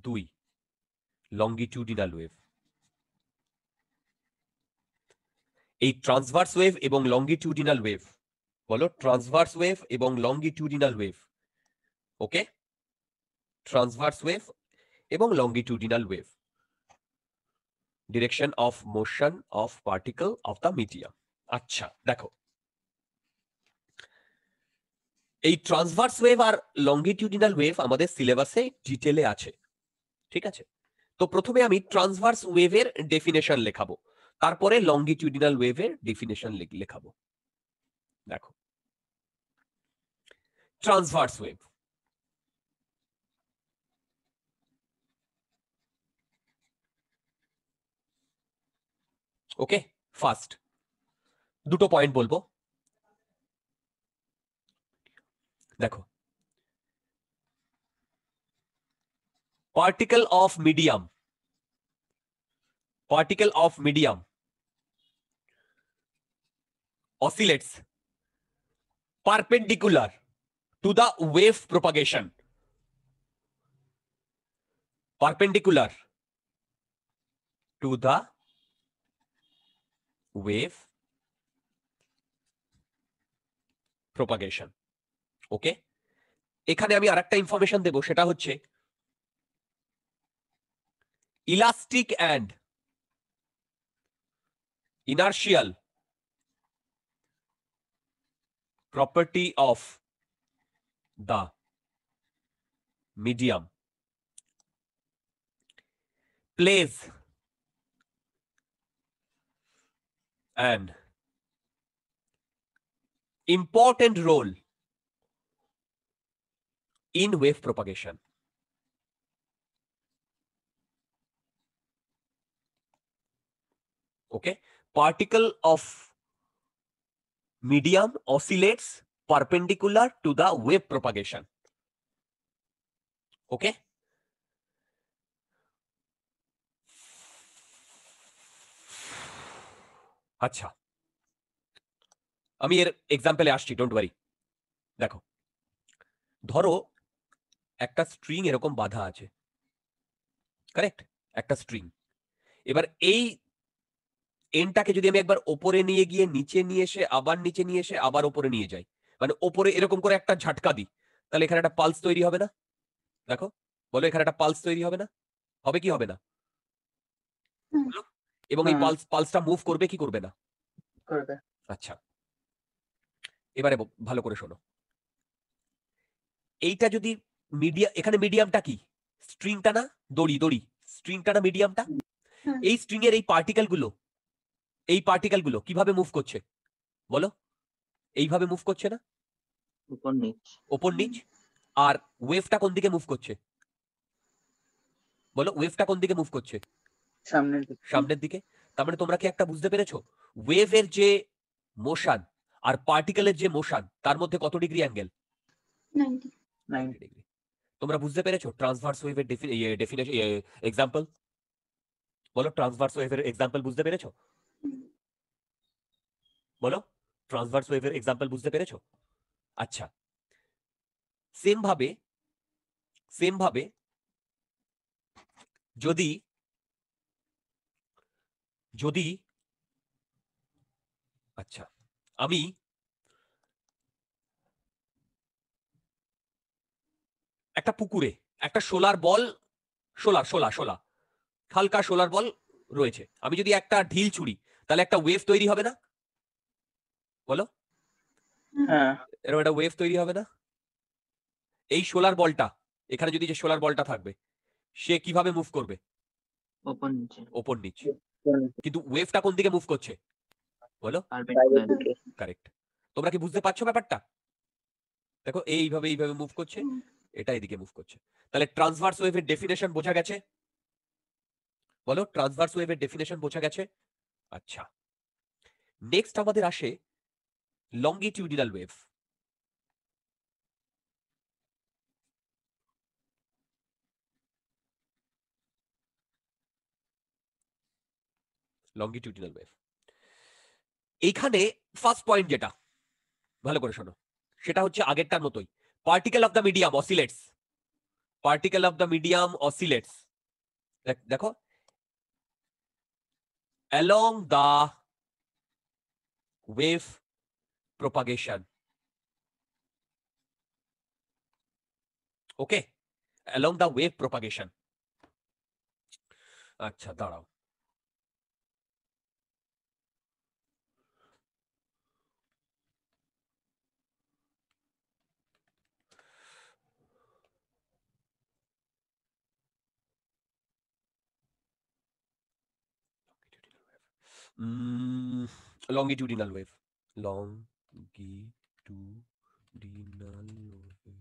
দুই, লঙ্গিটিউডিনাল ওয়েভ। এই ট্রান্সভার্স ওয়েভ এবং লঙ্গিটিউডিনাল ওয়েভ, বলো ট্রান্সভার্স ওয়েভ এবং লঙ্গিটিউডিনাল ওয়েভ। ওকে, ট্রান্সভার্স ওয়েভ এবং longitudinal wave, direction of motion of particle of the medium. আচ্ছা দেখো, এই ট্রান্সভার্স ওয়েভ আর লঙ্গিটিউডিনাল ওয়েভ আমাদের সিলেবাসে ডিটেলে আছে, ঠিক আছে? তো প্রথমে আমি ট্রান্সভার্স ওয়েভের ডেফিনেশন লেখাবো, তারপরে লঙ্গিটিউডিনাল ওয়েভের ডেফিনেশন লেখাবো। দেখো, ট্রান্সভার্স ওয়েভ, ওকে, ফার্স্ট দুটো পয়েন্ট বলবো। দেখো, particle of medium, particle of medium oscillates perpendicular to the wave propagation, perpendicular to the wave propagation. ওকে, এখানে আমি আরেকটা ইনফরমেশন দেব, সেটা হচ্ছে elastic and inertial property of the medium plays an important role in wave propagation. Okay, particle of medium oscillates perpendicular to the wave propagation. Okay, আচ্ছা আমি এর এক্সাম্পলে আসছি, don't worry. দেখো, ধরো একটা স্ট্রিং এরকম বাঁধা আছে, কারেক্ট? একটা স্ট্রিং। এবার এই এন্ডটাকে যদি আমি একবার ওপরে নিয়ে গিয়ে নিচে নিয়ে এসে আবার নিচে নিয়ে এসে আবার ওপরে নিয়ে যাই, মানে ওপরে এরকম করে একটা ঝাটকা দিই, তাহলে এখানে একটা পালস তৈরি হবে না? দেখো, বলো এখানে একটা পালস তৈরি হবে না? হবে কি হবে না? এবং এই পালসটা মুভ করবে কি করবে না? করবে। আচ্ছা, এবারে ভালো করে শোনো, এইটা যদি এখানে মিডিয়ামটা কি? স্ট্রিংটা না? দড়ি, দড়ি স্ট্রিংটা না মিডিয়ামটা? এই স্ট্রিং এর এই পার্টিকেল গুলো কিভাবে মুভ করছে বলো? এইভাবে মুভ করছে না, উপর নিচ। ওপর নিচ। আর ওয়েভটা কোন দিকে মুভ করছে? বলো, ওয়েভটা কোন দিকে মুভ করছে? সামনের দিকে। সামনের দিকে। তার মানে তোমরা কি একটা বুঝতে পেরেছো, ওয়েভের যে মোশন আর পার্টিকেলের যে মোশন, তার মধ্যে কত ডিগ্রি অ্যাঙ্গেল? 90 90 ডিগ্রি। তোমরা বুঝতে পেরেছো ট্রান্সভার্স ওয়েভের ডেফিনেশন এক্সাম্পল? বলো, ট্রান্সভার্স ওয়েভের এক্সাম্পল বুঝতে পেরেছো? বলো, ট্রান্সভার্স ওয়েভের এক্সাম্পল বুঝতে পেরেছো? আচ্ছা, সেম ভাবে যদি যদি আচ্ছা, আমি একটা পুকুরে একটা সোলার বল, সোলার হালকা সোলার বল রয়েছে, আমি যদি একটা ঢিল ছুড়ি, তাহলে একটা ওয়েভ তৈরি হবে না? বলো, হ্যাঁ। এরকম একটা ওয়েভ তৈরি হবে না? এই সোলার বলটা, এখানে যদি যে সোলার বলটা থাকবে, সে কিভাবে মুভ করবে? ওপর নিচে। ওপর নিচ। কিন্তু ওয়েভটা কোন দিকে মুভ করছে? বলো, পারপেন্ডিকুলার দিকে। কারেক্ট। তোমরা কি বুঝতে পারছো ব্যাপারটা? দেখো, এইভাবে মুভ করছে, এটা এদিকে মুভ করছে। তাহলে ট্রান্সভার্স ওয়েভের ডেফিনেশন বোঝা গেছে? বলো, ট্রান্সভার্স ওয়েভের ডেফিনেশন বোঝা গেছে? আচ্ছা, নেক্সট আমাদের আসে লঙ্গিটিউডিনাল ওয়েভ। লঙ্গিটিউডিনাল ওয়েভ, এইখানে ফার্স্ট পয়েন্ট যেটা, ভালো করে শোনো, সেটা হচ্ছে আগেরটার মতোই, particle of the medium oscillates. Particle of the medium oscillates, দেখো, along the wave propagation. Okay, along the wave propagation. আচ্ছা, দাঁড়াও, longitudinal wave, longitudinal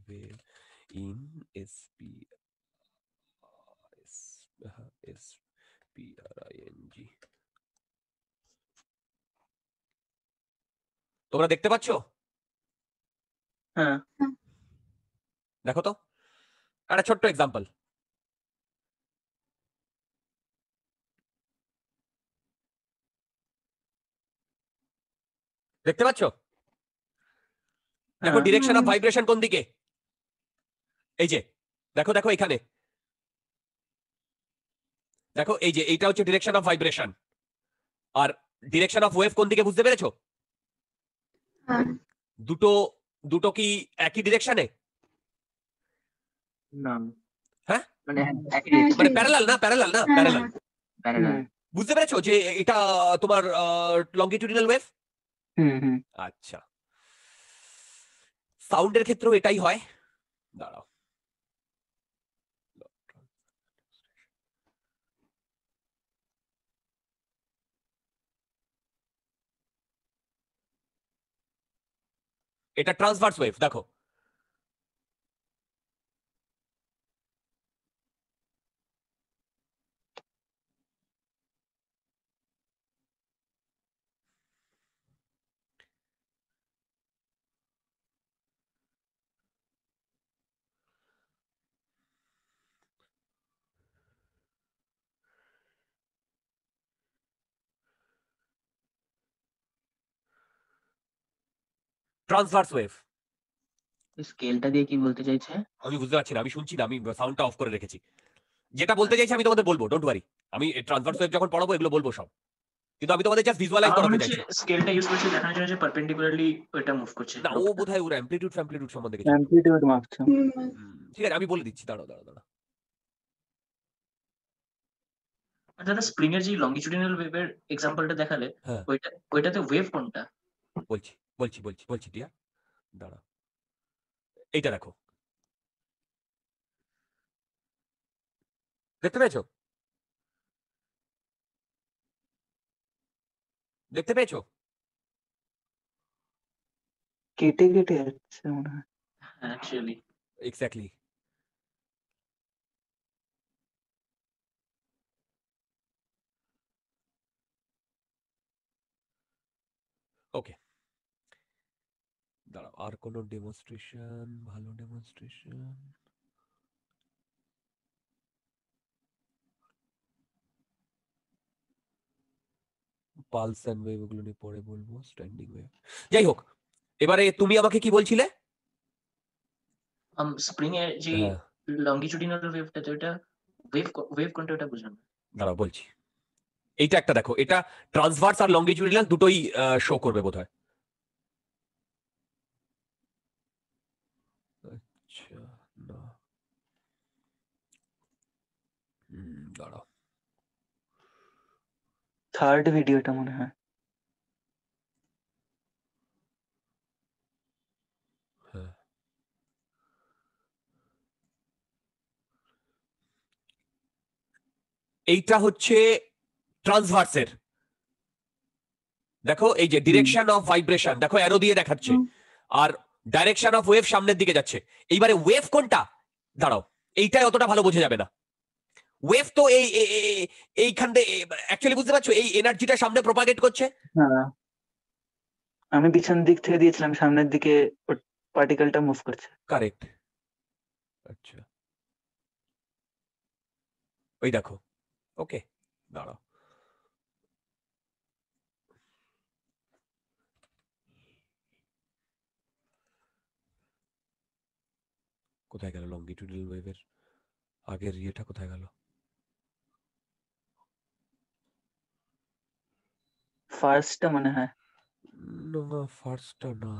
wave in SPRING. তোমরা দেখতে পাচ্ছ? হ্যাঁ। দেখো তো, একটা ছোট্ট এক্সাম্পল। দেখতে পাচ্ছ? দেখো, হ্যাঁ। ডিরেকশন অফ ভাইব্রেশন কোন দিকে? এই যে দেখো, এখানে দেখো, এই যে এইটা হচ্ছে ডিরেকশন অফ ভাইব্রেশন, আর ডিরেকশন অফ ওয়েভ কোন দিকে, বুঝতে পেরেছো? হ্যাঁ দুটো দুটো কি একই ডিরেকশনে? না। হ্যাঁ? মানে একই হ্যাঁ, মানে সেই। প্যারালাল না, প্যারালাল না, হ্যাঁ, প্যারালাল। হ্যাঁ। প্যারালাল। বুঝতে পেরেছো যে এটা তোমার লঙ্গিটিউডিনাল ওয়েভ? হুম। আচ্ছা, সাউন্ডের ক্ষেত্রেও এটাই হয়। দাঁড়াও, এটা ট্রান্সভার্স ওয়েভ, দেখো, ট্রান্সভার্স ওয়েভ। স্কেলটা দিয়ে কি বলতে চাইছে? আমি বুঝতে পারছি না, আমি শুনছি না, আমি সাউন্ডটা অফ করে রেখেছি। যেটা বলতে চাইছি আমি তোমাদের বলবো, ডোন্ট ওয়ারি। আমি ট্রান্সভার্স ওয়েভ যখন পড়াবো এগুলো বলবো সব, কিন্তু আমি তোমাদের জাস্ট ভিজুয়ালাইজ আমার করাতে মনে হচ্ছে চাইছি। স্কেলটা ইউজ করছে দেখানোর জন্য যে পারপেন্ডিকুলারলি ওটা মুভ করছে। না, ও বোধহয় ওর অ্যামপ্লিটিউড সম্বন্ধে কিছু। অ্যামপ্লিটিউড মাপছে। ঠিক আছে, আমি বলে দিচ্ছি, দাঁড়াও। আর দাদা, স্প্রিং এর যে লঙ্গিটিউডিনাল ওয়েভের এক্সাম্পলটা দেখালে, হ্যাঁ, ওইটাতে ওয়েভ কোনটা? বলছি ডিয়ার, দাঁড়াও। এইটা দেখো, দেখতে পেয়েছো? দেখতে পেয়েছো? কেটে কেটে যাচ্ছে মনে হয়। Actually exactly. ওকে, দাঁড়াও, আর কোনো ডেমনস্ট্রেশন, ভালো ডেমনস্ট্রেশন। পালস অ্যান্ড ওয়েভ ওগুলো নিয়ে পরে বলবো, স্ট্যান্ডিং ওয়েভ। যাই হোক, এবারে তুমি আমাকে কি বলছিলে? স্প্রিং এর যে হ্যাঁ, লঙ্গিটিউডিনাল ওয়েভটা, তো এটা ওয়েভ কোনটা ওটা বুঝলাম না। দাঁড়াও বলছি। এইটা একটা দেখো, এটা ট্রান্সভার্স আর লঙ্গিটিউডিনাল দুটোই শো করবে বোধহয়। আচ্ছা, না, দাঁড়াও, থার্ড ভিডিওটা মনে হয়। হ্যাঁ, এইটা হচ্ছে ট্রান্সভার্সের। দেখো এই যে ডিরেকশন অফ ভাইব্রেশন, দেখো অ্যারো দিয়ে দেখাচ্ছে, হুম। আর ডাইরেকশন অফ ওয়েভ সামনের দিকে যাচ্ছে। এইবারে ওয়েভ কোনটা? দাঁড়াও, এইটাই অতটা ভালো বোঝা যাবে না। ওয়েভ তো এইখান থেকে অ্যাকচুয়ালি বুঝতে পারছো, এই এনার্জিটা সামনে প্রপাগেট করছে। হ্যাঁ, আমি পিছন দিক থেকে দিয়েছিলাম, সামনের দিকে পার্টিকেলটা মুভ করছে। কারেক্ট। আচ্ছা, ওই দেখো। ওকে, দাঁড়াও, কোথায় গেল লঙ্গিটিউডাল ওয়েভের আগের ইয়েটা, কোথায় গেল? ফার্স্টটা মনে হয়। না, ফার্স্টটা না।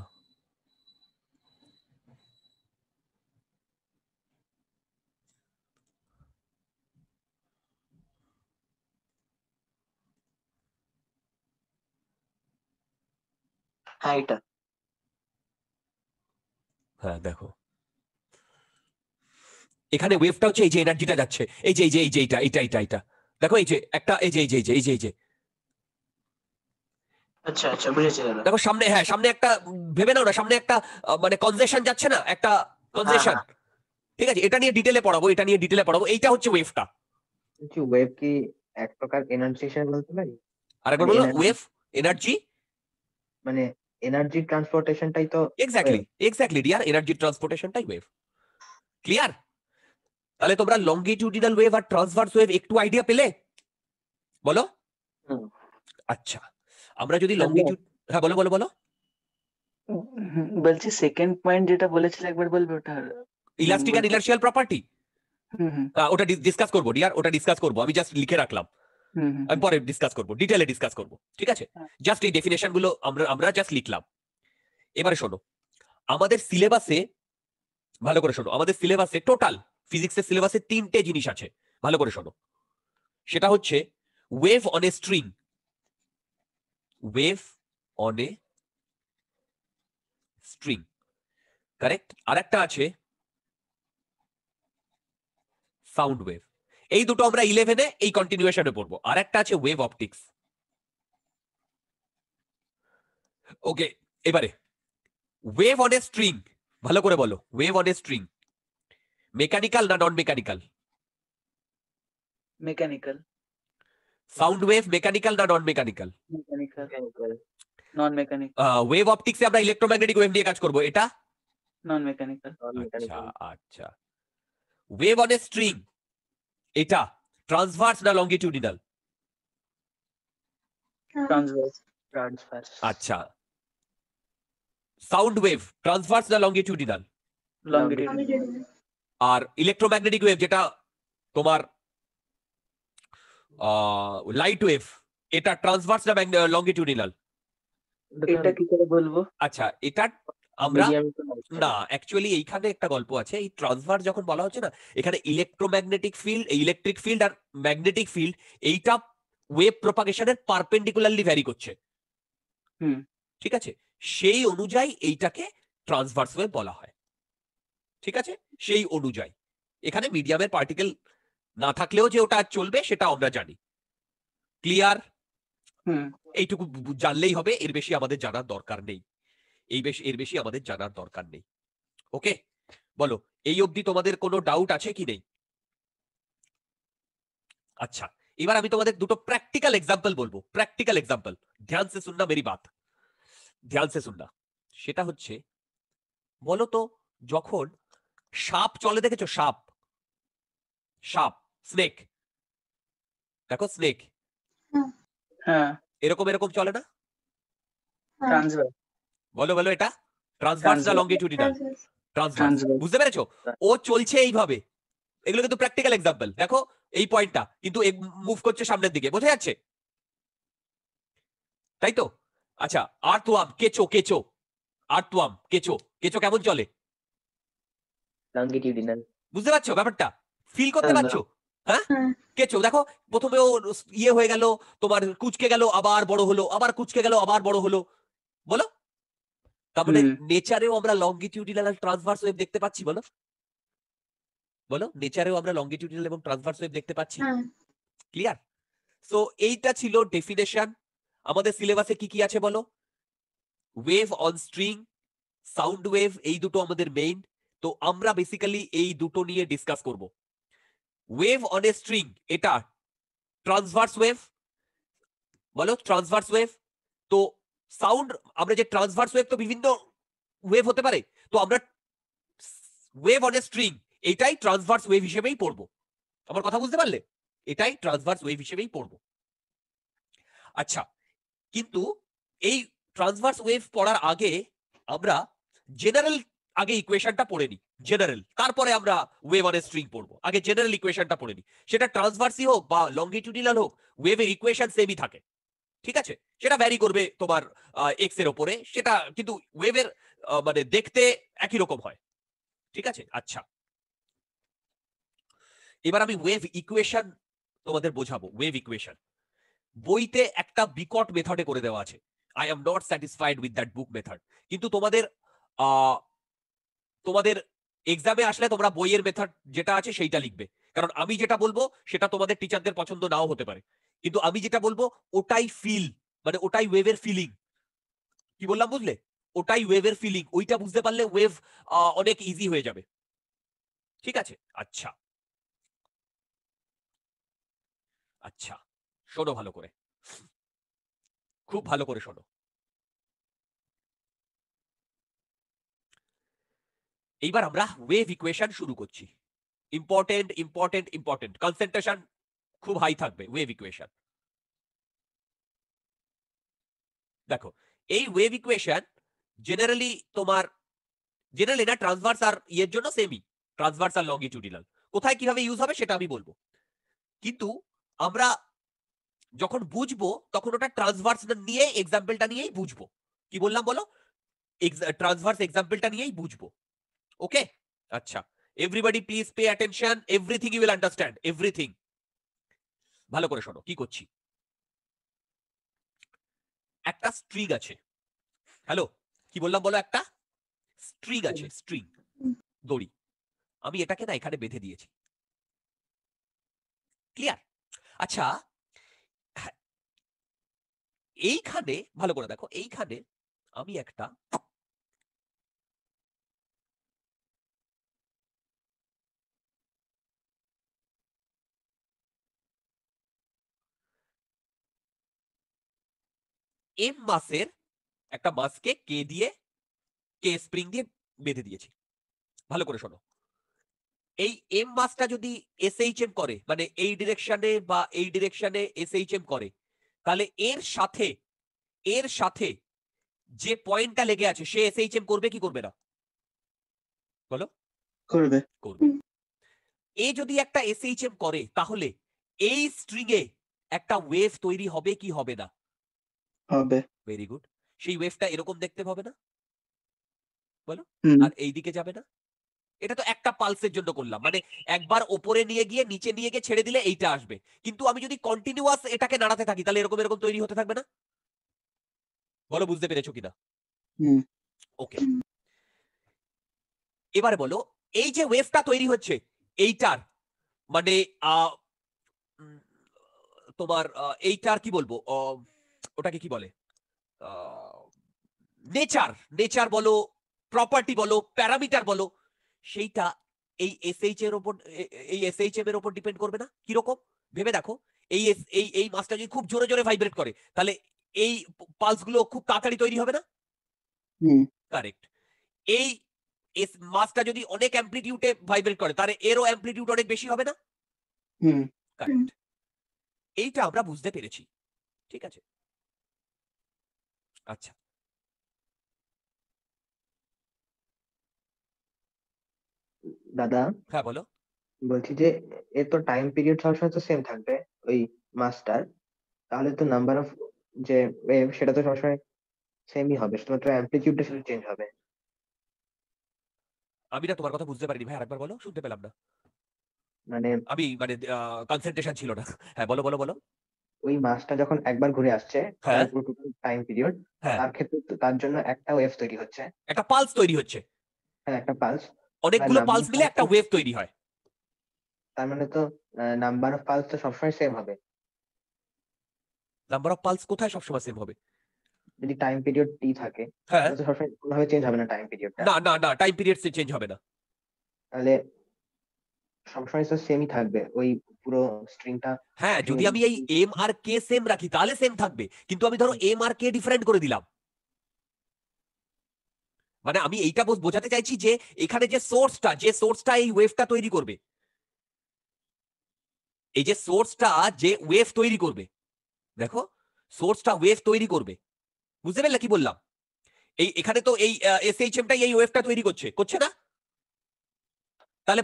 হ্যাঁ এটা হ্যাঁ দেখো, এখানে ওয়েভটা হচ্ছে এই যে এনার্জিটা যাচ্ছে, এই যে এই যে এই যে এইটা দেখো, এই যে একটা, এই যে এই যে এই যে এই যে এই যে আচ্ছা আচ্ছা বুঝেছি দাদা। দেখো সামনে, হ্যাঁ সামনে একটা, ভেবে নাও না, সামনে একটা মানে কনজেশন যাচ্ছে না, একটা কনজেশন। হ্যাঁ। ঠিক আছে, এটা নিয়ে ডিটেলে পড়াবো, এটা নিয়ে ডিটেলে পড়াবো। এইটা হচ্ছে ওয়েভটা। বলছি ওয়েভ কি এক প্রকার এনার্জি হিসেবে বলতে পারি? আরেকবার মানে বলো, এনার্জি, ওয়েভ এনার্জি। মানে এনার্জি ট্রান্সপোর্টেশনটাই তো এক্স্যাক্টলি এক্স্যাক্টলি ডিয়ার, এনার্জি ট্রান্সপোর্টেশনটাই ওয়েভ। ক্লিয়ার? তাহলে তোমরা লঙ্গিটিউডিনাল ওয়েভ আর ট্রান্সভার্স ওয়েভ একটু আইডিয়া পেলে? বলো। হুম। আচ্ছা, আমরা যদি লঙ্গিটিউড, হ্যাঁ বলো বলো বলো। বলছি সেকেন্ড পয়েন্ট যেটা বলেছিলে একবার বলবে ওটা। ইলাস্টিক আর ইনার্শিয়াল প্রপার্টি, হুম হুম ওটা ডিসকাস করবো ডিয়ার, ওটা ডিসকাস করবো, আমি জাস্ট লিখে রাখলাম, হুম হুম আমি পরে ডিসকাস করবো, ডিটেলে ডিসকাস করবো। ঠিক আছে, হ্যাঁ। জাস্ট এই ডেফিনেশন গুলো আমরা জাস্ট লিখলাম। এবারে শোনো, আমাদের সিলেবাসে, ভালো করে শোনো, আমাদের সিলেবাসে টোটাল ফিজিক্সের সিলেবাসে 3টে জিনিস আছে, ভালো করে শোনো। সেটা হচ্ছে wave on a string, wave on a string, correct. আর একটা আছে সাউন্ড ওয়েভ। এই দুটো আমরা 11-এ এই কন্টিনিউয়েশনে পড়বো। আর একটা আছে ওয়েভ অপটিক্স। ওকে, এবারে ওয়েভ অন এ স্ট্রিং, ভালো করে বলো, wave on a string mechanical না non mechanical? Mechanical. Sound wave mechanical না non mechanical? Mechanical. Mechanical. Non mechanic. Wave অপটিক্সে আমরা ইলেকট্রোম্যাগনেটিক ওয়েভ নিয়ে কাজ করব, এটা নন মেকানিক্যাল। আচ্ছা আচ্ছা। ওয়েভ অন এ স্ট্রিং, এটা ট্রান্সভার্স না লঙ্গিটিউডিনাল? ট্রান্সভার্স। ট্রান্সভার্স। আচ্ছা, সাউন্ড ওয়েভ ট্রান্সভার্স না লঙ্গিটিউডিনাল? লঙ্গিটিউডিনাল। আর ইলেকট্রোম্যাগনেটিক ওয়েভ যেটা তোমার লাইট ওয়েভ, এটা ট্রান্সভার্স না লঙ্গিটিউডিনাল? এটা কি করে বলবো? আচ্ছা, এটা আমরা Medium to না, অ্যাকচুয়ালি এইখানে একটা গল্প আছে। এই ট্রান্সভার্স যখন বলা হচ্ছে না, এখানে ইলেকট্রোম্যাগনেটিক ফিল্ড, ইলেকট্রিক ফিল্ড আর ম্যাগনেটিক ফিল্ড, এইটা ওয়েভ প্রপাগেশনের পারপেন্ডিকুলারলি ভ্যারি করছে। হুম। ঠিক আছে, সেই অনুযায়ী এইটাকে ট্রান্সভার্স ওয়েভ বলা হয়। ঠিক আছে, সেই অনুযায়ী এখানে মিডিয়ামের পার্টিকেল না থাকলেও যে ওটা চলবে সেটা আমরা জানি। ক্লিয়ার? হুম। এইটুকু জানলেই হবে, এর বেশি আমাদের জানার দরকার নেই। এর বেশি আমাদের জানার দরকার নেই। ওকে, বলো এই অবধি তোমাদের কোনো ডাউট আছে কি নেই? अच्छा, এবার আমি তোমাদের দুটো প্র্যাকটিক্যাল এক্সাম্পল বলবো। প্র্যাকটিক্যাল এক্সাম্পল, ধ্যান সে শুননা মেরি বাত, ধ্যান সে শুননা। সেটা হচ্ছে, বলো তো যখন সাপ চলে, দেখেছো সাপ? সাপ, স্নেক, দেখো স্নেক হ্যাঁ, এরকম এরকম চলে না? হ্যাঁ, ট্রান্সভার বলো বলো, এটা ট্রান্সভার্স না লঙ্গিটিউডিনাল? transverse, transverse. ট্রান্সভার বুঝতে পেরেছো? ও চলছে এইভাবে। এগুলো কিন্তু প্র্যাকটিক্যাল এক্সাম্পল। দেখো এই পয়েন্টটা কিন্তু মুভ করছে সামনের দিকে, বোঝা যাচ্ছে? তাই তো? আচ্ছা, আর্থওয়ার্ম, কেঁচো, কেঁচো, আর্থওয়ার্ম, কেঁচো, কেঁচো কেমন চলে? লঙ্গিটিউডিনাল। বুঝতে পারছো ব্যাপারটা? ফিল করতে হ্যাঁ, পারছো? হ্যাঁ, হ্যাঁ, কেঁচো দেখো প্রথমে ও ইয়ে হয়ে গেল, তোমার কুচকে গেল, আবার বড় হলো, আবার কুচকে গেল, আবার বড় হলো। বলো, তার মানে হুম। নেচারেও আমরা লঙ্গিটিউডিনাল আর ট্রান্সভার্স ওয়েভ দেখতে পাচ্ছি। বলো বলো, নেচারেও আমরা লঙ্গিটিউডিনাল এবং ট্রান্সভার্স ওয়েভ দেখতে পাচ্ছি। হ্যাঁ, ক্লিয়ার? সো এইটা ছিল ডেফিনেশন। আমাদের সিলেবাসে কি কি আছে বলো? Wave on string, sound wave, এই দুটো আমাদের মেইন। তো আমরা বেসিক্যালি এই দুটো নিয়ে ডিসকাস করব। ওয়েভ অন এ স্ট্রিং, এটা ট্রান্সভার্স ওয়েভ। বলো ট্রান্সভার্স ওয়েভ। তো সাউন্ড, আমরা যে ট্রান্সভার্স ওয়েভ তো বিভিন্ন ওয়েভ হতে পারে, তো আমরা ওয়েভ অন এ স্ট্রিং এটাই ট্রান্সভার্স ওয়েভ হিসেবেই পড়বো। আমার কথা বুঝতে পারলে? এটাই ট্রান্সভার্স ওয়েভ হিসেবেই পড়বো। আচ্ছা, কিন্তু এই ট্রান্সভার্স ওয়েভ পড়ার আগে আমরা জেনারেল আগে ইকুয়েশনটা পড়ে নিই, জেনারেল, তারপরে আমরা ওয়েভ অন এ স্ট্রিং পড়বো। আগে জেনারেল ইকুয়েশনটা পড়ে নিই। সেটা ট্রান্সভার্সই হোক বা লঙ্গিটিউডিনাল হোক, ওয়েভের ইকুয়েশন সেমই থাকে। ঠিক আছে, সেটা ভ্যারি করবে তোমার এক্স এর উপরে, সেটা কিন্তু ওয়েভের মানে দেখতে একই রকম হয়। ঠিক আছে, আচ্ছা এবার আমি ওয়েভ ইকুয়েশন তোমাদের বোঝাবো। ওয়েভ ইকুয়েশন বইতে একটা বিকট মেথডে করে দেওয়া আছে। I am not satisfied with that book method. কিন্তু তোমাদের তোমাদের এক্সামে আসলে তোমরা বইয়ের মেথড যেটা আছে সেইটা লিখবে। কারণ আমি যেটা বলবো সেটা তোমাদের টিচারদের পছন্দ নাও হতে পারে, কিন্তু আমি যেটা বলবো ওটাই ফিল, মানে ওটাই ওয়েভের ফিলিং। কি বললাম বুঝলে? ওটাই ওয়েভের ফিলিং। ওইটা বুঝতে পারলে ওয়েভ অনেক ইজি হয়ে যাবে। ঠিক আছে, আচ্ছা আচ্ছা শোনো ভালো করে, খুব ভালো করে শোনো। এইবার আমরা ওয়েভ ইকুয়েশন শুরু করছি। ইম্পর্টেন্ট ইম্পর্টেন্ট ইম্পর্টেন্ট, কনসেন্ট্রেশন খুব হাই থাকবে। ওয়েভ ইকুয়েশন দেখো, এই ওয়েভ ইকুয়েশন জেনারেলি তোমার, জেনারেলি না, ট্রান্সভার্স আর ইয়ের জন্য সেমই, ট্রান্সভার্স আর লঙ্গিটিউডিনাল। কোথায় কিভাবে ইউজ হবে সেটা আমি বলবো, কিন্তু আমরা যখন বুঝবো তখন ওটা ট্রান্সভার্স নিয়ে এক্সাম্পলটা নিয়েই বুঝবো। কি বললাম বলো? ট্রান্সভার্স এক্সাম্পলটা নিয়েই বুঝবো। ওকে, আচ্ছা everybody please pay attention, everything you will understand, everything. ভালো করে শোনো কি করছি। একটা স্ট্রিং আছে। হ্যালো, কি বললাম বলো? একটা স্ট্রিং আছে, স্ট্রিং, দড়ি। আমি এটাকে না এখানে বেঁধে দিয়েছি। ক্লিয়ার? আচ্ছা, হ্যাঁ, এইখানে ভালো করে দেখো, এইখানে আমি একটা এম মাসের একটা মাসকে কে দিয়ে, কে স্প্রিং দিয়ে বেঁধে দিয়েছি। ভালো করে শোনো, এই এম মাসটা যদি এসএইচএম করে, মানে এই ডিরেকশনে বা এই ডিরেকশনে এসএইচএম করে, তাহলে এর সাথে যে পয়েন্টটা লেগে আছে সে এসএইচএম করবে কি করবে না? বলো। করবে। করবে। এ যদি একটা এসএইচএম করে তাহলে এই স্ট্রিং এ একটা ওয়েভ তৈরি হবে কি হবে না? হবে। Very good. সেই ওয়েভটা এরকম দেখতে হবে না? বলো। হুম। আর এই দিকে যাবে না? এটা তো একটা পালসের জন্য করলাম, মানে একবার ওপরে নিয়ে গিয়ে নিচে নিয়ে গিয়ে ছেড়ে দিলে এইটা আসবে। কিন্তু আমি যদি কন্টিনিউয়াস এটাকে নাড়াতে থাকি তাহলে এরকম এরকম তৈরি হতে থাকবে না? বলো বুঝতে পেরেছো কিনা? হুম। ওকে, এবারে বলো, এই যে ওয়েভটা তৈরি হচ্ছে এইটার মানে উম, তোমার এইটার কি বলবো, ওটাকে কি বলে, নেচার বলো, প্রপার্টি বলো, প্যারামিটার বলো, সেইটা এই এসএইচ এর উপর, এই এসএইচএম এর উপর ডিপেন্ড করবে না? কিরকম ভেবে দেখো, এই মাসটা যদি খুব জোরে জোরে ভাইব্রেট করে, তাহলে এই পালস গুলো খুব তাড়াতাড়ি তৈরি হবে না? হুম কারেক্ট। এই মাসটা যদি অনেক অ্যাম্প্লিটিউডে ভাইব্রেট করে, তাহলে এরও অ্যাম্প্লিটিউড অনেক বেশি হবে না? হুম কারেক্ট। এইটা আমরা বুঝতে পেরেছি, ঠিক আছে। আচ্ছা, দাদা হ্যাঁ বলো। বলছি যে এর তো টাইম পিরিয়ড সবসময় তো সেম থাকবে ওই মাসটার, তাহলে তো নাম্বার অফ যে ওয়েভ সেটা তো সবসময় সেমই হবে, শুধুমাত্র অ্যামপ্লিটিউডটা শুধু চেঞ্জ হবে। আমি না তোমার কথা বুঝতে পারিনি ভাই, আরেকবার বলো, শুনতে পেলাম না। মানে আমি মানে কনসেন্ট্রেশন ছিল না। হ্যাঁ বলো বলো বলো। ওই মাসটা যখন একবার ঘুরে আসছে হ্যাঁ পুরো টাইম পিরিয়ড, হ্যাঁ, তার ক্ষেত্রে তার জন্য একটা ওয়েভ তৈরি হচ্ছে। একটা পালস তৈরি হচ্ছে, হ্যাঁ, একটা পালস। অনেকগুলো নাম্বার পালস অফ মিলে একটা পালস, ওয়েভ তৈরি হয়। তার মানে তো নাম্বার অফ পালস তো সবসময় সেম হবে নাম্বার অফ পালস কোথায় সবসময় সেম হবে? যদি টাইম পিরিয়ড টি থাকে, হ্যাঁ, তাহলে তো সবসময় কোনোভাবে চেঞ্জ হবে না টাইম পিরিয়ডটা। না না না, টাইম পিরিয়ড চেঞ্জ হবে না। তাহলে সবসময় তো সেমই থাকবে ওই পুরো স্ট্রিংটা। হ্যাঁ, যদি আমি এই এম আর কে সেম রাখি তাহলে সেম থাকবে, কিন্তু আমি ধরো এম আর কে ডিফারেন্ট করে দিলাম, মানে আমি এইটা বোঝাতে চাইছি যে এখানে যে সোর্সটা এই ওয়েভটা তৈরি করবে, এই যে সোর্সটা যে ওয়েভ তৈরি করবে, দেখো সোর্সটা ওয়েভ তৈরি করবে, বুঝতে পারলে কি বললাম? এখানে তো এই এসএইচএমটাই এই ওয়েভটা তৈরি করছে না? তাহলে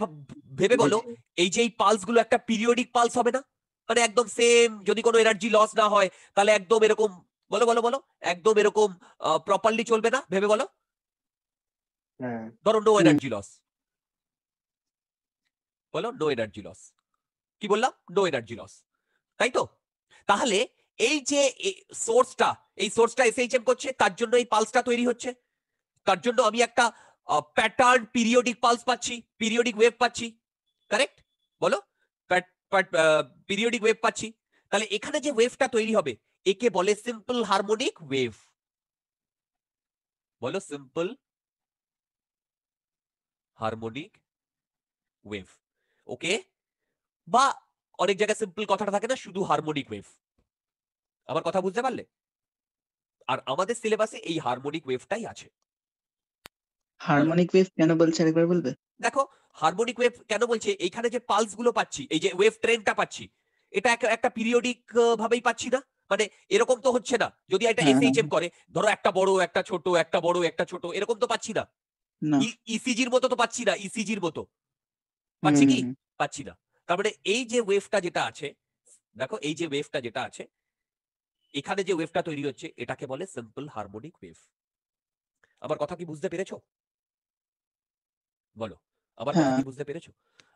ভেবে বলো, বুঝেছি। এই যে এই পালস গুলো একটা পিরিয়ডিক পালস হবে না? মানে একদম সেম, যদি কোনো এনার্জি লস না হয়, তাহলে একদম এরকম, বলো বলো বলো, একদম এরকম প্রপারলি চলবে না? ভেবে বলো, হ্যাঁ, ধরো নো হুম এনার্জি লস, বলো নো এনার্জি লস, কি বললাম? নো এনার্জি লস, তাই তো? তাহলে এই যে সোর্সটা এসএইচএম করছে, তার জন্য এই পালসটা তৈরি হচ্ছে, তার জন্য আমি একটা প্যাটার্ন পিরিয়ডিক পালস পাচ্ছি, পিরিয়ডিক ওয়েভ পাচ্ছি, কারেক্ট? বলো, পিরিয়ডিক ওয়েভ পাচ্ছি। তাহলে এখানে যে ওয়েভটা তৈরি হবে, একে বলে সিম্পল হারমোনিক ওয়েভ। বলো সিম্পল হারমোনিক ওয়েভ, ওকে? বা অনেক জায়গায় সিম্পল কথাটা থাকে না, শুধু হারমোনিক ওয়েভ। আমার কথা বুঝতে পারলে? আর আমাদের সিলেবাসে এই হারমোনিক ওয়েভটাই আছে। হারমোনিক ওয়েভ কেন বলছে আরেকবার বলবে? দেখো, হারমোনিক ওয়েভ কেন বলছে, এইখানে যে পালস গুলো পাচ্ছি, এই যে ওয়েভ ট্রেনটা পাচ্ছি, এটা একটা পিরিয়ডিক ভাবেই পাচ্ছি না? মানে এরকম তো হচ্ছে না, যদি এটা হ্যাঁ হ্যাঁ এসএইচএম করে, ধরো একটা বড় একটা ছোট, একটা বড় একটা ছোট, এরকম তো পাচ্ছি না। না ইসিজির মতো তো পাচ্ছি না, ইসিজির মতো হুম পাচ্ছি হুম কি? হুম। পাচ্ছি না। তার মানে এই যে ওয়েভটা যেটা আছে, দেখো এই যে ওয়েভটা যেটা আছে, এখানে যে ওয়েভটা তৈরি হচ্ছে, এটাকে বলে সিম্পল হারমোনিক ওয়েভ। আমার কথা কি বুঝতে পেরেছো? বলো, আমার কথা হ্যাঁ কি বুঝতে পেরেছো?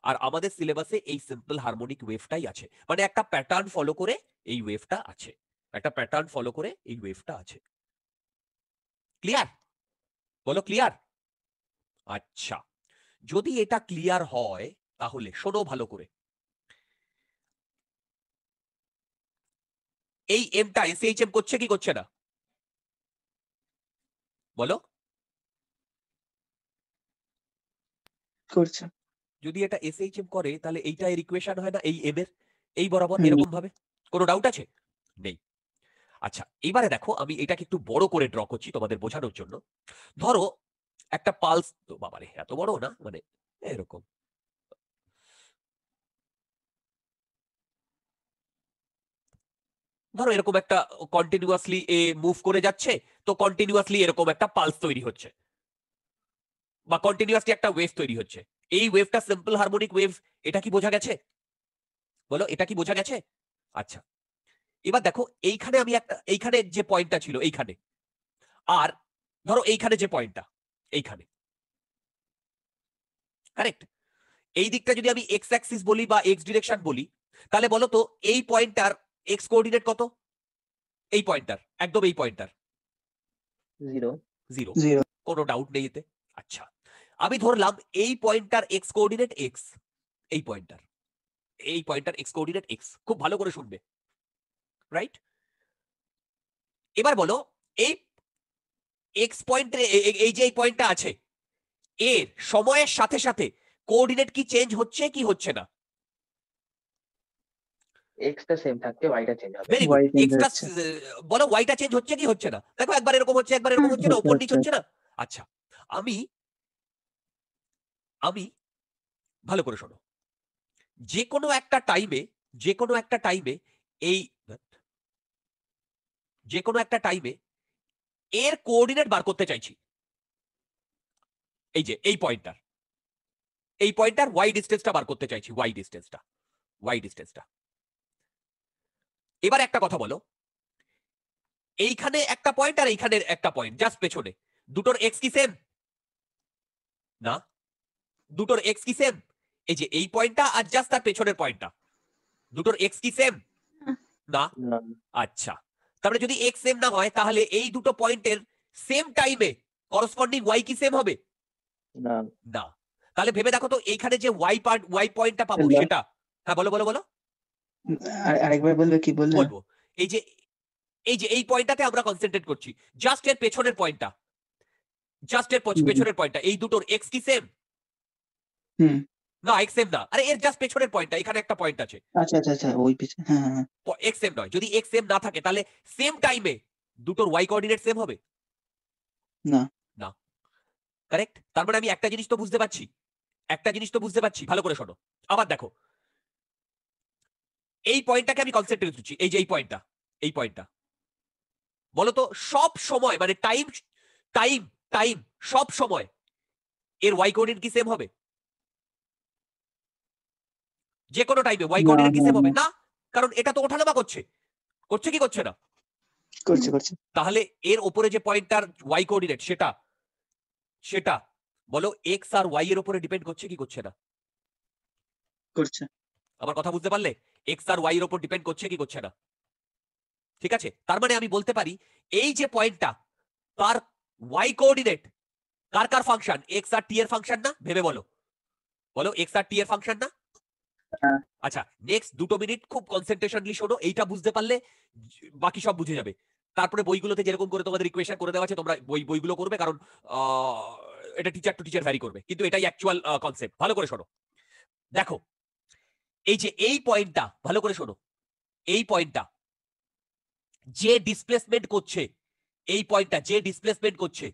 আর আমাদের সিলেবাসে এই সিম্পল হারমোনিক ওয়েভটাই আছে, মানে একটা প্যাটার্ন ফলো করে এই ওয়েভটা আছে, একটা প্যাটার্ন ফলো করে এই ওয়েভটা আছে। ক্লিয়ার? বলো ক্লিয়ার? আচ্ছা, যদি এটা ক্লিয়ার হয়, তাহলে শোনো ভালো করে, এই এমটা এসএইচএম করছে কি করছে না? বলো, করছে। যদি এটা এসএইচএম করে, তাহলে এইটা এর ইকুয়েশন হয় না এই এম এর, এই বরাবর হুম এরকম ভাবে? কোনো ডাউট আছে? নেই। আচ্ছা, এবারে দেখো, আমি এটাকে একটু বড় করে ড্র করছি তোমাদের বোঝানোর জন্য। ধরো একটা পালস, তো বাবারে এত বড় না, মানে এরকম, ধরো এরকম একটা কন্টিনিউয়াসলি এ মুভ করে যাচ্ছে, তো কন্টিনিউয়াসলি এরকম একটা পালস তৈরি হচ্ছে, বা কন্টিনিউয়াসলি একটা ওয়েভ তৈরি হচ্ছে। এই ওয়েভটা সিম্পল হারমোনিক ওয়েভ, এটা কি বোঝা গেছে? বলো, এটা কি বোঝা গেছে? আচ্ছা, এবার দেখো, এইখানে আমি একটা, এইখানে যে পয়েন্টটা ছিল এইখানে, আর ধরো এইখানে যে পয়েন্টটা এইখানে, কারেক্ট? এই দিকটা যদি আমি এক্স অ্যাক্সিস বলি বা এক্স ডিরেকশন বলি, তাহলে বলো তো এই পয়েন্টটার এক্স কোঅর্ডিনেট কত? এই পয়েন্টটার, একদম এই পয়েন্টটার 0। Zero, zero. কোনো ডাউট নেই এতে। আচ্ছা, আমি ধরলাম এই পয়েন্টটার এক্স কোঅর্ডিনেট এক্স, এই পয়েন্টটার এক্স কোঅর্ডিনেট এক্স, খুব ভালো করে শুনবে, রাইট? এবার বলো, এই এক্স পয়েন্টে এই যে এই পয়েন্টটা আছে এর সময়ের সাথে সাথে কোঅর্ডিনেট কি চেঞ্জ হচ্ছে কি হচ্ছে না? এক্সটা সেম থাকছে, ওয়াইটা চেঞ্জ হবে। Very good. Y change extra হচ্ছে। বলো ওয়াইটা চেঞ্জ হচ্ছে কি হচ্ছে না? দেখো একবার এরকম হচ্ছে একবার এরকম হচ্ছে না, হচ্ছে, উপর নিচ হচ্ছে। হচ্ছে না। আচ্ছা আমি আমি ভালো করে শোনো, যে কোনো একটা টাইমে এই যে কোনো একটা টাইমে এর কোঅর্ডিনেট বার করতে চাইছি। এই যে এই পয়েন্টার ওয়াই ডিস্টেন্সটা বার করতে চাইছি, ওয়াই ডিস্টেন্সটা। এবার একটা কথা বলো, এইখানে একটা পয়েন্ট আর এইখানে একটা পয়েন্ট জাস্ট পেছনে, দুটোর এক্স কি সেম? না, দুটোর এক্স কি সেম? এই যে এই পয়েন্টটা আর জাস্ট তার পেছনের পয়েন্টটা, দুটোর এক্স কি সেম? না। না, আচ্ছা, তাহলে যদি এক্স সেম না হয় তাহলে এই দুটো পয়েন্টের সেম টাইমে করসপন্ডিং ওয়াই কি সেম হবে? না, না। তাহলে ভেবে দেখো তো এইখানে যে ওয়াই পয়েন্টটা পাবো Hello? সেটা, হ্যাঁ বলো বলো বলো আরেকবার বলবে, কি বললে? বলবো। এই যে এই পয়েন্টটাতে আমরা কনসেন্ট্রেট করছি, জাস্ট এর পেছনের পয়েন্টটা, পেছনের পয়েন্টটা, এই দুটোর এক্স কি সেম? হুম। না, এক্স সেম না। আরে এর জাস্ট পেছনের পয়েন্টটা, এখানে একটা পয়েন্ট আছে, আচ্ছা আচ্ছা আচ্ছা, ওই পিছনে, হ্যাঁ হ্যাঁ হ্যাঁ। এক্স সেম নয়। যদি এক্স সেম না থাকে তাহলে সেম টাইমে দুটোর ওয়াই কোঅর্ডিনেট সেম হবে না। না। কারেক্ট। তার মানে আমি একটা জিনিস তো বুঝতে পারছি, ভালো করে শোনো। আবার দেখো, এই পয়েন্টটাকে আমি কনসেন্ট্রেট করছি, এই যে এই পয়েন্টটা বলতো সব সময় মানে টাইম টাইম টাইম সব সময় এর ওয়াই কোঅর্ডিনেট কি সেম হবে? যে কোনো টাইমে ওয়াই না, কোঅর্ডিনেট কি না, সেম হবে না। না, কারণ এটা তো ওঠানামা করছে কি করছে না? করছে। তাহলে এর ওপরে যে পয়েন্টটার ওয়াই কোঅর্ডিনেট সেটা বলো এক্স আর ওয়াই এর উপরে ডিপেন্ড করছে কি করছে না? করছে। আমার কথা বুঝতে পারলে? এক্স আর ওয়াই এর উপর ডিপেন্ড করছে কি করছে না? ঠিক আছে, তার মানে আমি বলতে পারি এই যে পয়েন্টটা তার ওয়াই কোঅর্ডিনেট কার ফাংশন? এক্স আর টি এর ফাংশন না? ভেবে বলো এক্স আর টি এর ফাংশন না? হ্যাঁ। আচ্ছা, নেক্সট 2 মিনিট খুব কনসেন্ট্রেশনলি শোনো, এইটা বুঝতে পারলে বাকি সব বুঝে যাবে। তারপরে বইগুলোতে যেরকম করে তোমাদের ইকুয়েশন করে দেওয়া আছে তোমরা বইগুলো করবে, কারণ এটা টিচার টু টিচার ভ্যারি করবে, কিন্তু এটাই অ্যাকচুয়াল কনসেপ্ট। ভালো করে শোনো, দেখো এই যে এই পয়েন্টটা, ভালো করে শোনো, এই পয়েন্টটা যে ডিসপ্লেসমেন্ট করছে, এই পয়েন্টটা যে ডিসপ্লেসমেন্ট করছে,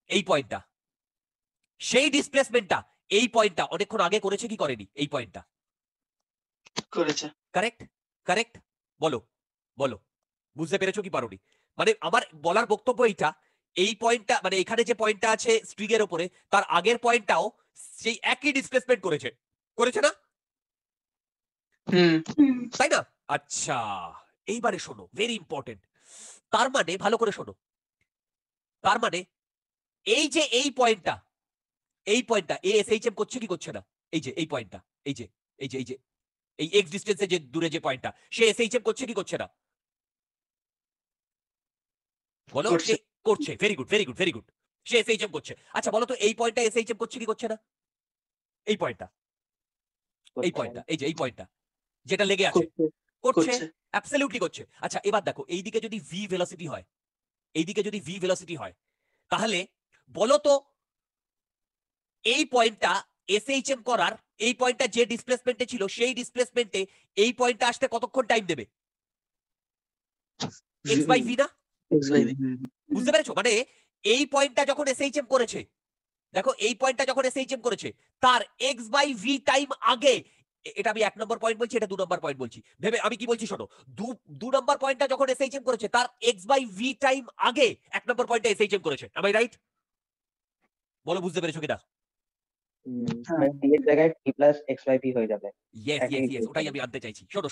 এই পয়েন্টটা, সেই ডিসপ্লেসমেন্টটা এই পয়েন্টটা অনেকক্ষণ আগে করেছে কি করেনি? এই পয়েন্টটা করেছে। কারেক্ট। বলো বুঝতে পেরেছো কি পারোনি? মানে আমার বলার বক্তব্য এইটা, এই পয়েন্টটা মানে এখানে যে পয়েন্টটা আছে স্ট্রিং এর উপরে, তার আগের পয়েন্টটাও সেই একই ডিসপ্লেসমেন্ট করেছে না? হুম। তাই না? আচ্ছা, এইবারে শোনো, ভেরি ইম্পর্টেন্ট। তার মানে ভালো করে শোনো, তার মানে এই যে এই পয়েন্টটা এ এসএইচএম করছে কি করছে না? এই যে এই পয়েন্টটা, এই যে এই এক্স ডিস্টেন্সে যে দূরে যে পয়েন্টটা, সে এসএইচএম করছে কি করছে না? বলো। করছে। সে করছে। Very good. সে এসএইচএম করছে। আচ্ছা বলো তো এই পয়েন্টটা এসএইচএম করছে কি করছে না? এই পয়েন্টটা এই যে এই পয়েন্টটা যেটা লেগে আছে, করছে। করছে, করছে। অ্যাবসলিউটলি করছে। আচ্ছা এবার দেখো এইদিকে যদি ভি ভেলোসিটি হয়, তাহলে বলো তো এই পয়েন্টটা এসএইচএম করার, এই পয়েন্টটা যে ডিসপ্লেসমেন্টে ছিল সেই ডিসপ্লেসমেন্টে এই পয়েন্টটা আসতে কতক্ষণ টাইম দেবে? এক্স বাই ভি না? X by V। বুঝতে পেরেছো? মানে এই পয়েন্টটা যখন এসএইচএম করেছে, দেখো এই পয়েন্টটা যখন এসএইচএম করেছে তার এক্স বাই ভি টাইম আগে, এটা আমি 1 নম্বর পয়েন্ট বলছি, এটা 2 নম্বর পয়েন্ট বলছি, ভেবে আমি কি বলছি শোনো, 2 নম্বর পয়েন্টটা যখন এসএইচএম করেছে তার এক্স বাই ভি টাইম আগে 1 নম্বর পয়েন্টটা এসএইচএম করেছে। Am I right? বলো বুঝতে পেরেছো কিনা? মানে t এর জায়গায় t plus x by p হয়ে যাবে। ইয়েস, ওটাই আমি আনতে চাইছি। শোনো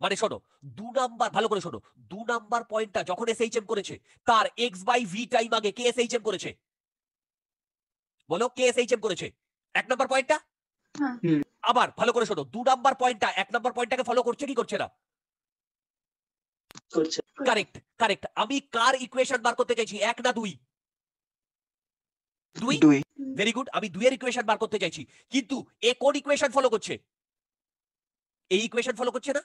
মানে শোনো, 2 নাম্বার, ভালো করে শোনো, 2 নাম্বার পয়েন্টটা যখন এসএইচএম করেছে তার এক্স বাই ভি টাইম আগে কে এসএইচএম করেছে? বলো কে এসএইচএম করেছে? 1 নাম্বার পয়েন্টটা। হ্যাঁ। আবার ভালো করে শোনো, 2 নাম্বার পয়েন্টটা 1 নাম্বার পয়েন্টটাকে ফলো করছে কি করছে না? করছে। কারেক্ট। আমি কার ইকুয়েশন বার করতে চাইছি, 1 না 2? 2। 2। ভেরি গুড, আমি 2 এর ইকুয়েশন বার করতে চাইছি, কিন্তু এ কোন ইকুয়েশন ফলো করছে? এই ইকুয়েশন ফলো করছে না?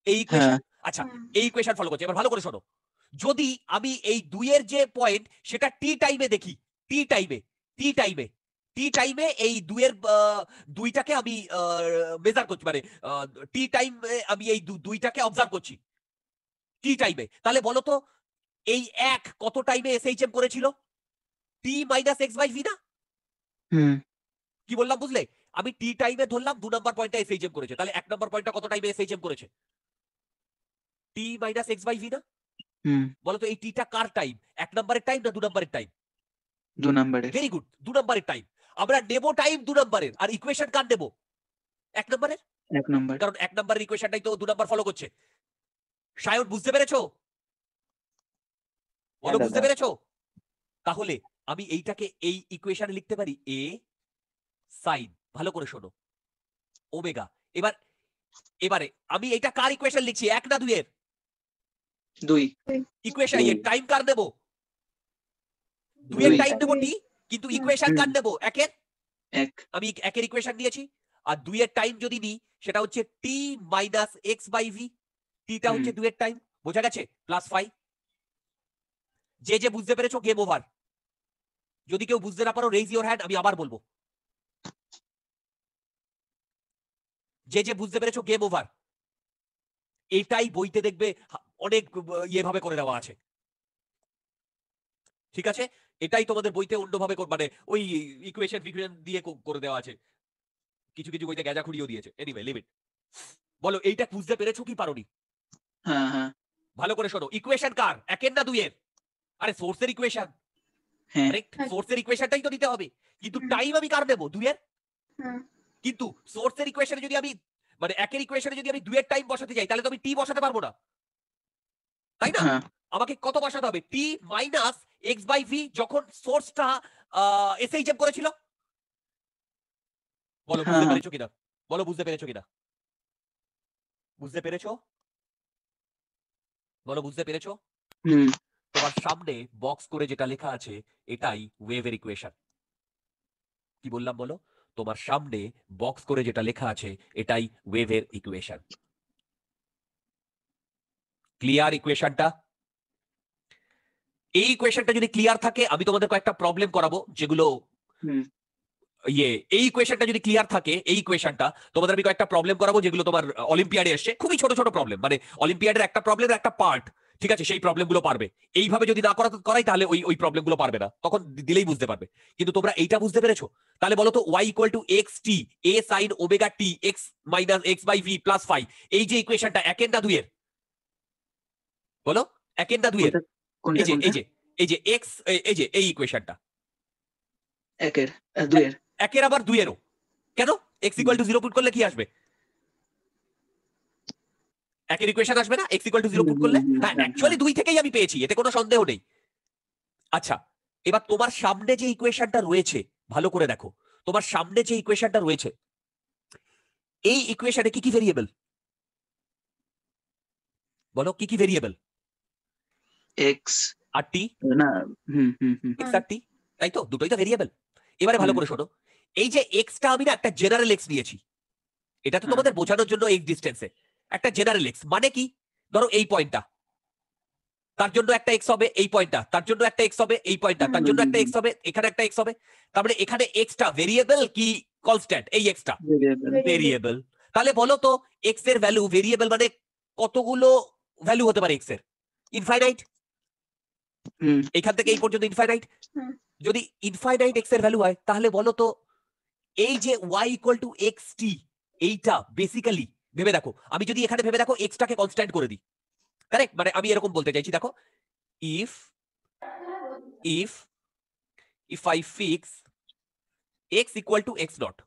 এই ইকুয়েশন, আচ্ছা এই ইকুয়েশন ফলো করছে। এবার ভালো করে শোনো, যদি আমি এই 2 এর যে পয়েন্ট সেটা টি টাইমে দেখি, টি টাইমে এই 2 এর 2টাকে আমি মেজার করছি, মানে টি টাইমে আমি এই 2টাকে অবজার্ভ করছি টি টাইমে, তাহলে বলো তো এই 1 কত টাইমে এসএইচএম করেছিল? টি মাইনাস এক্স বাই ভি না? হুম কি বললাম বুঝলে? আমি টি টাইমে ধরলাম 2 নাম্বার পয়েন্টটা এসএইচএম করেছে, তাহলে 1 নাম্বার পয়েন্টটা কত টাইমে এসএইচএম করেছে? টি মাইনাস এক্স বাই ভি না? হুম বলো তো এই টিটা কার টাইম, 1 নাম্বারের টাইম না 2 নাম্বারের টাইম? 2 নম্বরে। ভেরি গুড, 2 নাম্বারের টাইম। আমরা নেব টাইম 2 নাম্বারের, আর ইকুয়েশন কার নেব? 1 নাম্বারের, 1 নম্বর। কারণ 1 নাম্বারের ইকুয়েশনটাই তো 2 নাম্বার ফলো করছে। সায়ন বুঝতে পেরেছো? বলো হ্যাঁ, বুঝতে দাদা। পেরেছো? তাহলে আমি এইটাকে এই ইকুয়েশনে লিখতে পারি এ সাইন, ভালো করে শোনো, ওমেগা। এবারে আমি এইটা কার ইকুয়েশন লিখছি, 1 না 2 এর? 2 ইকুয়েশন দুই। এর টাইম কার নেব? 2 এর দুই। টাইম নেব টি, কিন্তু ইকুয়েশন কার নেব? 1 এর। 1 আমি 1 এর ইকুয়েশন নিয়েছি, আর 2 এর টাইম যদি নিই সেটা হচ্ছে টি মাইনাস এক্স বাই ভি। টিটা হচ্ছে 2 এর টাইম, বোঝা গেছে? প্লাস 5। যে বুঝতে পেরেছো গেম ওভার। যদি কেউ বুঝতে না পারো রেইজ ইওর হ্যান্ড, আমি আবার বলবো। যে বুঝতে পেরেছো গেম ওভার। এটাই বইতে দেখবে অনেক ভাবে করে দেওয়া আছে, ঠিক আছে? এটাই তোমাদের বইতে অন্যভাবে মানে ওই ইকুয়েশন দিয়ে করে দেওয়া আছে, কিছু কিছু বইতে গ্যাজা খুঁড়িয়েও দিয়েছে। Anyway leave it. বলো এইটা বুঝতে পেরেছো কি পারোনি? হ্যাঁ হ্যাঁ ভালো করে শোনো, ইকুয়েশন কার, 1 এর না 2 এর? আরে সোর্সের ইকুয়েশন, হ্যাঁ কারেক্ট, সোর্সের ইকুয়েশনটাই তো দিতে হবে, কিন্তু টাইম আমি কার নেব? 2 এর। হ্যাঁ কিন্তু সোর্সের ইকুয়েশনে যদি আমি, মানে 1 এর ইকুয়েশনে যদি আমি 2 এর টাইম বসাতে যাই, তাহলে তো আমি টি বসাতে পারবো না, তাই না? হ্যাঁ আমাকে কত বসাতে হবে? টি মাইনাস এক্স বাই ভি, যখন সোর্সটা এসএইচএম করেছিল। বলো বুঝতে হ্যাঁ। পেরেছো কিনা? বলো বুঝতে পেরেছো কিনা? বুঝতে পেরেছো? বলো বুঝতে পেরেছো? হুম তোমার সামনে বক্স করে যেটা লেখা আছে এটাই ওয়েভের ইকুয়েশন। কি বললাম বলো? তোমার সামনে বক্স করে যেটা লেখা আছে এটাই ওয়েভের ইকুয়েশন। ক্লিয়ার ইকুয়েশনটা? এই ইকুয়েশনটা যদি ক্লিয়ার থাকে, আমি তোমাদের কয়েকটা প্রবলেম করাবো যেগুলো হুম এই ইকুয়েশনটা যদি ক্লিয়ার থাকে, এই ইকুয়েশনটা তোমাদের আমি কয়েকটা প্রবলেম করাবো যেগুলো তোমার অলিম্পিয়াডে এসছে, খুবই ছোট ছোট প্রবলেম, মানে অলিম্পিয়াডের একটা প্রবলেমের একটা পার্ট, ঠিক আছে? সেই প্রবলেমগুলো পারবে। এইভাবে যদি না করাই তাহলে ওই প্রবলেমগুলো পারবে না, তখন দিলেই বুঝতে পারবে। কিন্তু তোমরা এইটা বুঝতে পেরেছো? তাহলে বলো তো y equal to x t a sine omega t x minus x by v plus 5, এই যে ইকুয়েশনটা 1 এর না 2 এর? বলো 1 এর না 2 এর? কোনটা এই কোনটা? যে এক্স, এই যে এই ইকুয়েশনটা 1 এর 2 এর 1 এর আবার 2 এরও। কেন? x ইকুয়াল টু 0 পুট করলে কি আসবে? 1 এর ইকুয়েশন আসবে না x ইকুয়াল টু 0 পুট করলে? হ্যাঁ, অ্যাকচুয়ালি 2 থেকেই আমি পেয়েছি, এতে কোনো সন্দেহ নেই। আচ্ছা, এবার তোমার সামনে যে ইকুয়েশনটা রয়েছে, ভালো করে দেখো, তোমার সামনে যে ইকুয়েশনটা রয়েছে, এই ইকুয়েশনে কি কি ভেরিয়েবল? বলো কি কি ভেরিয়েবল? x আর টি, না হুম হুম হুম x আর টি, তাই তো? দুটোই তো ভেরিয়েবল। এবারে ভালো করে শোনো, এই যে এক্সটা আমি না একটা জেনারেল এক্স নিয়েছি, এটা তো তোমাদের বোঝানোর জন্য এই ডিসটেন্সে একটা জেনারেল এক্স, মানে কি? ধরো এই পয়েন্টটা, তার জন্য একটা এক্স হবে, এই পয়েন্টটা তার জন্য একটা এক্স হবে, এই পয়েন্টটা তার জন্য একটা এক্স হবে, এখানে একটা এক্স হবে। তার মানে এখানে এক্সটা ভেরিয়েবল কি কনস্ট্যান্ট? এই এক্সটা ভেরিয়েবল। তাহলে বলো তো এক্স এর ভ্যালু ভেরিয়েবল মানে কতগুলো ভ্যালু হতে পারে এক্স এর? ইনফাইনাইট। হুম এখান থেকে এই পর্যন্ত ইনফাইনাইট। হুম। যদি ইনফাইনাইট এক্স এর ভ্যালু হয়, তাহলে বলো তো এই যে y ইকুয়াল টু এক্স টি, এইটা বেসিক্যালি ভেবে দেখো, আমি যদি এখানে ভেবে দেখো এক্সটাকে কনস্ট্যান্ট করে দিই, কারেক্ট? মানে আমি এরকম বলতে চাইছি, দেখো, if I fix x equal to x naught,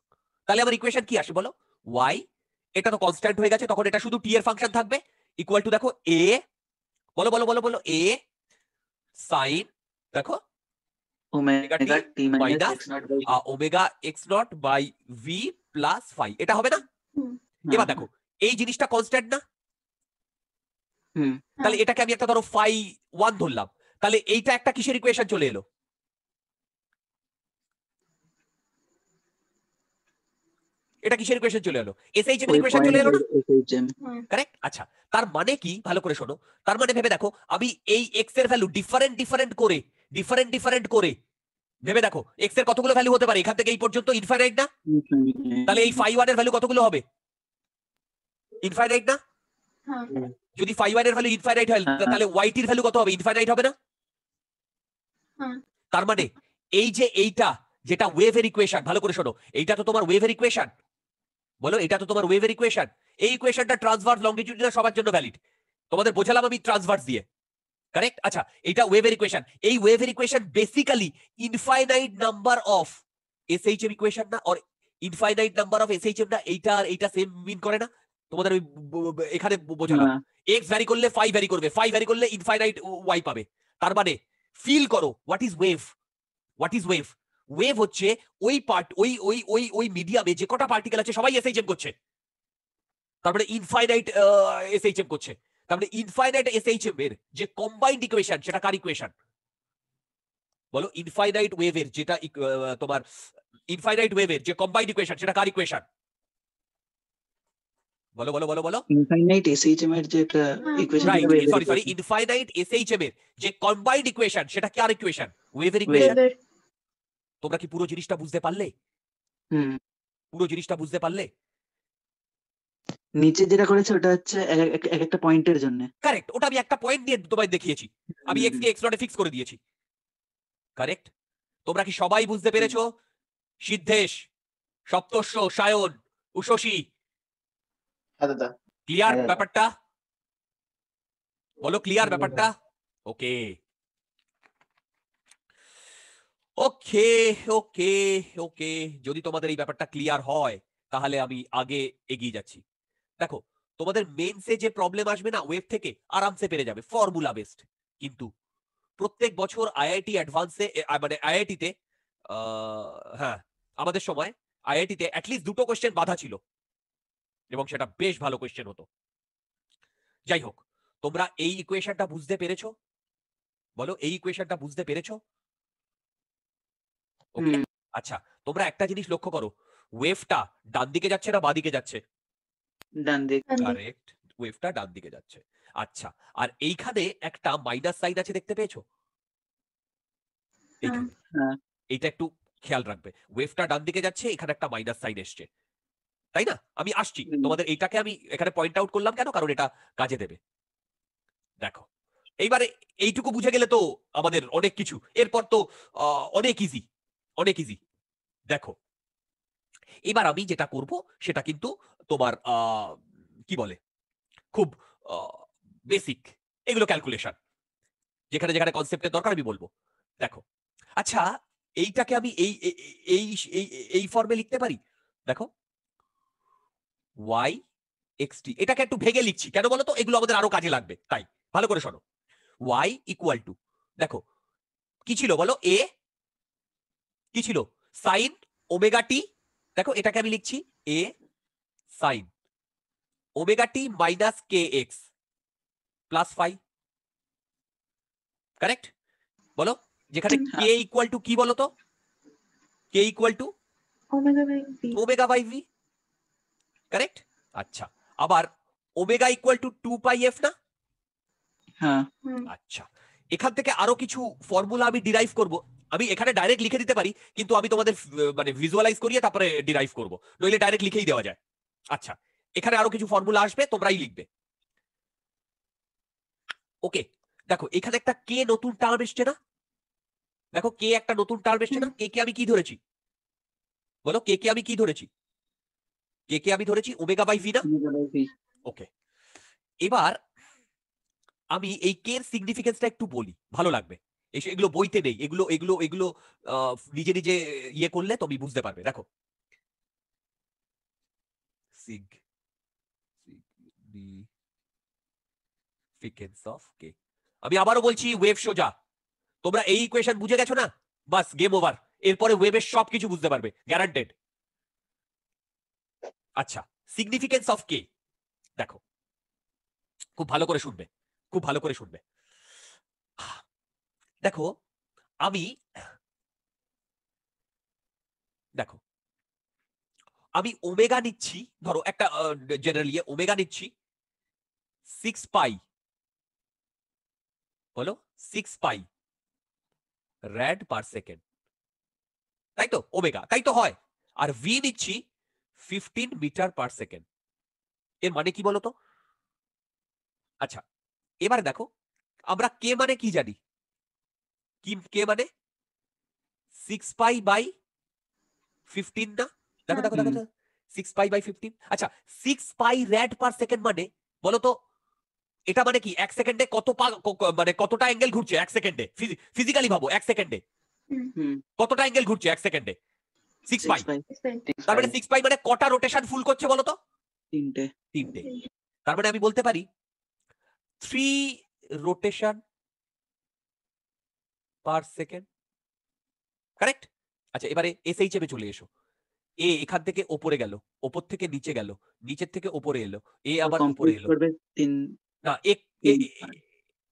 তাহলে আমার ইকুয়েশন কি আসে বলো? y, এটা তো কনস্ট্যান্ট হয়ে গেছে, তখন এটা শুধু t এর ফাংশন থাকবে, ইকুয়াল টু দেখো a, বলো বলো বলো বলো a sin, দেখো omega t minus x naught by omega x naught by v plus 5, এটা হবে না? হুম। এবার দেখো এই জিনিসটা কনস্ট্যান্ট না? হুম তাহলে এটাকে আমি একটা ধরো ফাই 1 ধরলাম, তাহলে এইটা একটা কিসের ইকুয়েশন চলে এলো? এটা কিসের ইকুয়েশন চলে এলো? এসএইচএম এর ওই ইকুয়েশন চলে এলো না? পয়েন্টের হ্যাঁ কারেক্ট। আচ্ছা, তার মানে কি, ভালো করে শোনো, তার মানে ভেবে দেখো, আমি এই এক্স এর ভ্যালু ডিফারেন্ট করে ভেবে দেখো, এক্স এর কতগুলো ভ্যালু হতে পারে এখান থেকে এই পর্যন্ত? ইনফাইনাইট না? তাহলে এই ফাই ওয়ান এর ভ্যালু কতগুলো হবে? ইনফাইনাইট না? হ্যাঁ যদি ফাই ওয়ান এর ভ্যালু ইনফাইনাইট হয় হ্যাঁ। তাহলে ওয়াইটির ভ্যালু কত হবে? ইনফাইনাইট হবে না? হ্যাঁ তার মানে এই যে এইটা যেটা ওয়েভের ইকুয়েশন, ভালো করে শোনো, এইটা তো তোমার ওয়েভের ইকুয়েশন, বলো এটা তো তোমার ওয়েভের ইকুয়েশন। এই ইকুয়েশনটা ট্রান্সভার্স লংজিটিউডিনাল সবার জন্য ভ্যালিড, তোমাদের বোঝালাম আমি ট্রান্সভার্স দিয়ে, কারেক্ট। আচ্ছা, এটা ওয়েভের ইকুয়েশন, এই ওয়েভের equation basically infinite number of SHM equation না, or infinite number of SHM না? এইটা আর এইটা সেম মিন করে না? তোমাদের ওই এখানে বোঝালাম, এক্স ভ্যারি করলে ফাই ভ্যারি করবে, ফাই ভ্যারি করলে ইনফাইনাইট ওয়াই পাবে। তার মানে ফিল করো হোয়াট ইজ ওয়েভ। ওয়েভ হচ্ছে ওই পার্ট, ওই মিডিয়ামে যে কটা পার্টিকেল আছে সবাই এসএইচএম করছে, তার মানে ইনফাইনাইট এসএইচএম করছে। তার মানে ইনফাইনাইট এসএইচএম এর যে কম্বাইন্ড ইকুয়েশন সেটা কার ইকুয়েশন? বলো, ইনফাইনাইট ওয়েভের যেটা তোমার ইনফাইনাইট ওয়েভের যে কম্বাইন্ড ইকুয়েশন সেটা কার ইকুয়েশন? বলো বলো বলো বলো। ইনফাইনাইট এসএইচএম এর যে একটা equation, right, sorry, infinite SHM এর যে কম্বাইন্ড ইকুয়েশন সেটা কার ইকুয়েশন? ওয়েভের ইকুয়েশন। ওয়েভের তোমরা কি পুরো জিনিসটা বুঝতে পারলে? পুরো জিনিসটা বুঝতে পারলে? নিচে যেটা করেছে ওটা হচ্ছে এক একটা পয়েন্টের জন্য। কারেক্ট, ওটা আমি একটা পয়েন্ট দিয়ে তোমায় দেখিয়েছি, আমি এক্স কে এক্স নটে ফিক্স করে দিয়েছি, কারেক্ট। তোমরা কি সবাই বুঝতে পেরেছো? সিদ্ধেশ, সপ্তর্ষ, সায়ন, উষসী, হ্যাঁ দাদা। ক্লিয়ার হ্যাঁ দাদা। ব্যাপারটা? বলো ক্লিয়ার ব্যাপারটা? ওকে ওকে ওকে ওকে, যদি তোমাদের এই ব্যাপারটা ক্লিয়ার হয় তাহলে আমি আগে এগিয়ে যাচ্ছি। দেখো, তোমাদের মেইনসে যে প্রবলেম আসবে না ওয়েভ থেকে, আরামসে পেরে যাবে, ফর্মুলা বেসড। কিন্তু প্রত্যেক বছর আইআইটি অ্যাডভান্সে, মানে আইআইটিতে, হ্যাঁ আমাদের সময় আইআইটিতে অ্যাটলিস্ট দুটো কোশ্চেন বাধা ছিল, এবং সেটা বেশ ভালো কোশ্চেন হতো। যাই হোক, তোমরা এই ইকুয়েশনটা বুঝতে পেরেছো? বলো, এই ইকুয়েশনটা বুঝতে পেরেছো? ওকে। আচ্ছা, তোমরা একটা জিনিস লক্ষ্য করো, ওয়েভটা ডান দিকে যাচ্ছে না বাঁ দিকে যাচ্ছে? ডান দিক। কারেক্ট, ওয়েভটা ডান দিকে যাচ্ছে। আচ্ছা, আর এইখানে একটা মাইনাস সাইন আছে, দেখতে পেয়েছো? এইখানে, হ্যাঁ। এইটা একটু খেয়াল রাখবে, ওয়েভটা ডান দিকে যাচ্ছে, এখানে একটা মাইনাস সাইন এসছে, তাই না? আমি আসছি, তোমাদের এইটাকে আমি এখানে পয়েন্ট আউট করলাম কেন, কারণ এটা কাজে দেবে। দেখো, এইবারে এইটুকু বুঝে গেলে তো আমাদের অনেক কিছু, এরপর তো অনেক ইজি। দেখো, এবার আমি যেটা করব সেটা কিন্তু তোমার কি বলে, খুব বেসিক, এগুলো ক্যালকুলেশন, যেখানে যেখানে কনসেপ্টের দরকার আমি বলবো। দেখো, আচ্ছা, এইটাকে আমি এই এই এই এই ফর্মে লিখতে পারি। দেখো, y xt, এটাকে একটু ভেঙে লিখছি কেন বলো তো, এগুলো আমাদের আরো কাজে লাগবে, তাই ভালো করে শোনো। y ইকুয়াল টু, দেখো কি ছিল বলো, a কি ছিল, সাইন ওমেগা টি। দেখো, এটাকে আমি লিখছি a sine omega t minus k x plus phi, correct? বলো, যেখানে কে ইকুয়াল টু কি বলো তো, k equal to omega by v omega by v, correct? আচ্ছা, আবার omega equal to 2 pi f না? হ্যাঁ। আচ্ছা, এখান থেকে আরো কিছু ফর্মুলা আমি ডিরাইভ করব, আমি এখানে ডাইরেক্ট লিখে দিতে পারি, কিন্তু আমি তোমাদের মানে ভিজুয়ালাইজ করিয়ে তারপরে ডিরাইভ করব, নইলে ডাইরেক্ট লিখেই দেওয়া যায়। আচ্ছা, এখানে আরো কিছু ফর্মুলা আসবে, তোমরাই লিখবে। ওকে, দেখো এখানে একটা কে নতুন টার্ম এসছে না? দেখো, কে একটা নতুন টার্ম এসছে না? কে কে আমি কি ধরেছি বলো, কে কে আমি কি ধরেছি? কে কে আমি ধরেছি ওমেগা বাই ভি না? ওকে, এবার আমি এই কে এর সিগনিফিকেন্সটা একটু বলি, ভালো লাগবে। এগুলো বইতে নেই, এগুলো এগুলো এগুলো নিজে নিজে ইয়ে করলে তুমি বুঝতে পারবে। দেখো, সিগনিফিকেন্স অফ কে, আমি আবারও বলছি, ওয়েভ সোজা, তোমরা এই ইকুয়েশন বুঝে গেছো না, বাস গেম ওভার, এরপরে ওয়েভের সব কিছু বুঝতে পারবে, গ্যারান্টেড। আচ্ছা, সিগনিফিকেন্স অফ কে, দেখো খুব ভালো করে শুনবে, খুব ভালো করে শুনবে। দেখো, আমি দেখো আমি ওমেগা নিচ্ছি, ধরো একটা জেনারেলি ওমেগা নিচ্ছি 6 পাই, বলো 6 পাই র্যাড পার সেকেন্ড, তাই তো? ওমেগা তাই তো হয়। আর ভি নিচ্ছি 15 মিটার পার সেকেন্ড। এর মানে কি বলতো? আচ্ছা এবার দেখো, আমরা কে মানে কি জানি? কে মানে 6 পাই বাই 15 না? দেখো দেখো দেখো 6 পাই বাই 15। আচ্ছা 6 পাই র্যাড পার সেকেন্ড মানে বলতো এটা মানে কি? এক সেকেন্ডে কত মানে কতটা অ্যাঙ্গেল ঘুরছে এক সেকেন্ডে? ফিজিক্যালি ভাবো, এক সেকেন্ডে কতটা অ্যাঙ্গেল ঘুরছে এক সেকেন্ডে? 6 পাই। 6 পাই। তার মানে 6 পাই মানে কটা রোটেশন ফুল করছে বলতো? 3টে। 3টে। তার মানে আমি বলতে পারি 3 রোটেশন পার সেকেন্ড, কারেক্ট? আচ্ছা এবারে এসএইচএম এ চলে এসো। এ এখান থেকে ওপরে গেল, ওপর থেকে নিচে গেল, নিচের থেকে ওপরে এলো, এ আবার উপরে কমপ্লিট এলো। করবে 3। না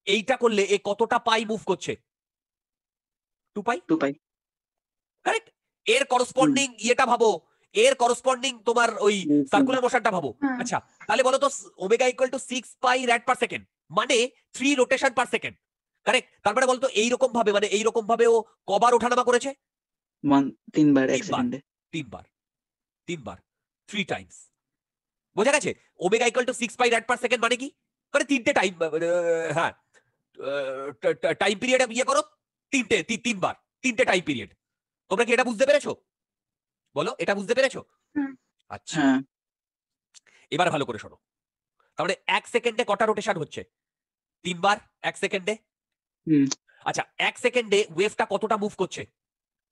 এইটা করলে এ কতটা পাই মুভ করছে? 2 পাই। 2 পাই। কারেক্ট? এর করসপন্ডিং ইয়েটা ভাবো, এর করসপন্ডিং তোমার ওই সার্কুলার মোশনটা ভাবো। হ্যাঁ। আচ্ছা তাহলে বলো তো omega equal to 6 pi rad per second মানে 3 রোটেশন পার সেকেন্ড, কারেক্ট? তারপরে বলতো এইরকম ভাবে, মানে এইরকম ভাবে ও কবার ওঠানামা করেছে? 3 বার এক 3 বার। সেকেন্ডে। 3 বার 3 টাইমস। বোঝা গেছে? Omega equal to 6 pi rad per second মানে কি? মানে 3টে টাইম, হ্যাঁ টাইম পিরিয়ড ইয়ে করো, 3 বার 3টে টাইম পিরিয়ড। তোমরা কি এটা বুঝতে পেরেছো? বলো এটা বুঝতে পেরেছো? হুম। আচ্ছা হ্যাঁ। এবার ভালো করে শোনো। তাহলে এক সেকেন্ডে কটা রোটেশন হচ্ছে? 3 বার এক সেকেন্ডে। আচ্ছা এক সেকেন্ডে ওয়েভটা কতটা মুভ করছে?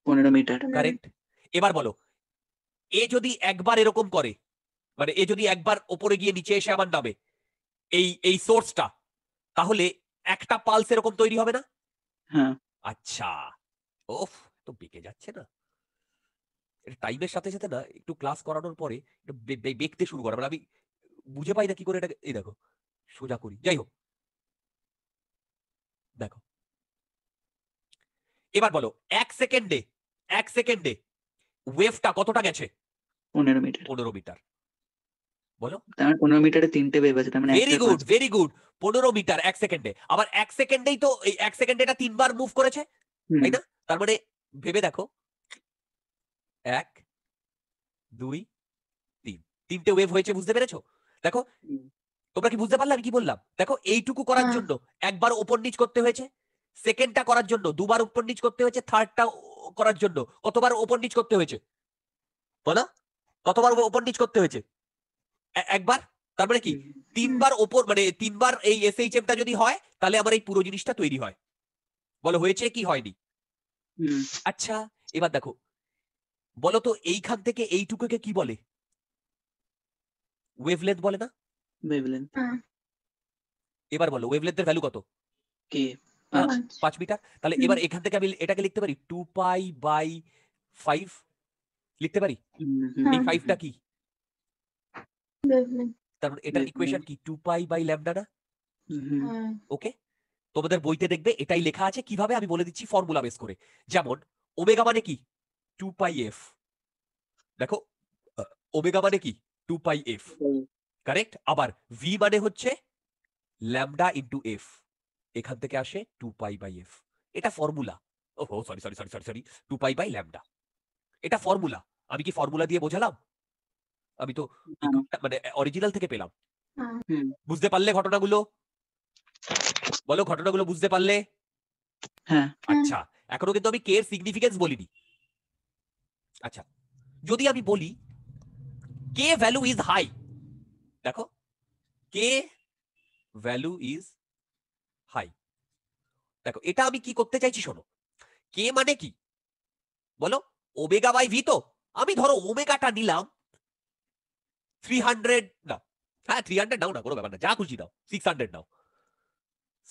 15 মিটার। কারেক্ট। এবার বলো এ যদি একবার এরকম করে, মানে এ যদি একবার ওপরে গিয়ে নিচে এসে আবার নামে এই সোর্সটা, তাহলে একটা পালস এরকম তৈরি হবে না? হ্যাঁ। আচ্ছা ওফ তো বেঁকে যাচ্ছে না, টাইমের সাথে সাথে না একটু ক্লাস করানোর পরে একটু বেঁকতে শুরু করে, মানে আমি বুঝে পাই না কি করে এটা, এই দেখো সোজা করি। যাই হোক দেখো এবার বলো এক সেকেন্ডে ওয়েভটা কতটা গেছে? 15 মিটার। 15 মিটার। বলো তার 15 মিটারে 3টে ওয়েভ আছে, তার মানে ভেরি গুড 15 মিটার এক সেকেন্ডে। আবার এক সেকেন্ডেই তো এই এক সেকেন্ডে এটা 3 বার মুভ করেছে, তাই না? তার মানে ভেবে দেখো 1 2 3 3টে ওয়েভ হয়েছে, বুঝতে পেরেছো? দেখো তোমরা কি বুঝতে পারলে আমি কি বললাম? দেখো এইটুকু করার হ্যাঁ। জন্য একবার ওপর নিচ করতে হয়েছে, সেকেন্ডটা করার জন্য দুবার উপর নিচ করতে হয়েছে, থার্ডটা করার জন্য কতবার ওপর নিচ করতে হয়েছে? বলো কতবার ওপর নিচ করতে হয়েছে? একবার। তার মানে কি 3 বার ওপর, মানে 3 বার এই এসএইচএমটা যদি হয় তাহলে আমার এই পুরো জিনিসটা তৈরি হয়। বলো হয়েছে কি হয়নি? আচ্ছা এবার দেখো বলো তো এইখান থেকে এইটুকুকে কি বলে? ওয়েভলেন্থ বলে না? ওয়েভলেন্থ। এবার বলো ওয়েভলেন্থের ভ্যালু কত? কে 5 মিটার। তাহলে এবার এখান থেকে আমি এটাকে লিখতে পারি 2 পাই বাই 5 লিখতে পারি। এই 5টা কি? তার মানে এটার ইকুয়েশন কি? 2 পাই বাই ল্যামডা না? ওকে তোমাদের বইতে দেখবে এটাই লেখা আছে। কিভাবে আমি বলে দিচ্ছি ফর্মুলা বেস করে। যেমন ওমেগা মানে কি? 2 পাই এফ। দেখো ওমেগা মানে কি? 2 পাই এফ, কারেক্ট? আবার ভি মানে হচ্ছে ল্যামডা ইনটু এফ, এখান থেকে আসে 2 পাই বাই এফ। এটা ফর্মুলা। ওহো সরি 2 পাই বাই ল্যামডা, এটা ফর্মুলা। আমি কি ফর্মুলা দিয়ে বোঝালাম? আমি তো মানে অরিজিনাল থেকে পেলাম। বুঝতে পারলে ঘটনাগুলো? বলো ঘটনাগুলো বুঝতে পারলে? হ্যাঁ। আচ্ছা এখনো কিন্তু আমি কে এর সিগনিফিকেন্স বলিনি। আচ্ছা যদি আমি বলি কে ভ্যালু ইজ হাই, দেখো কে ভ্যালু ইজ হাই, দেখো এটা আমি কি করতে চাইছি শোনো। কে মানে কি বলো? Omega by v. তো আমি ধরো ওমেগাটা নিলাম 300 না, হ্যাঁ 300 নাও না, কোনো ব্যাপার না, যা খুশি নাও, 600 নাও,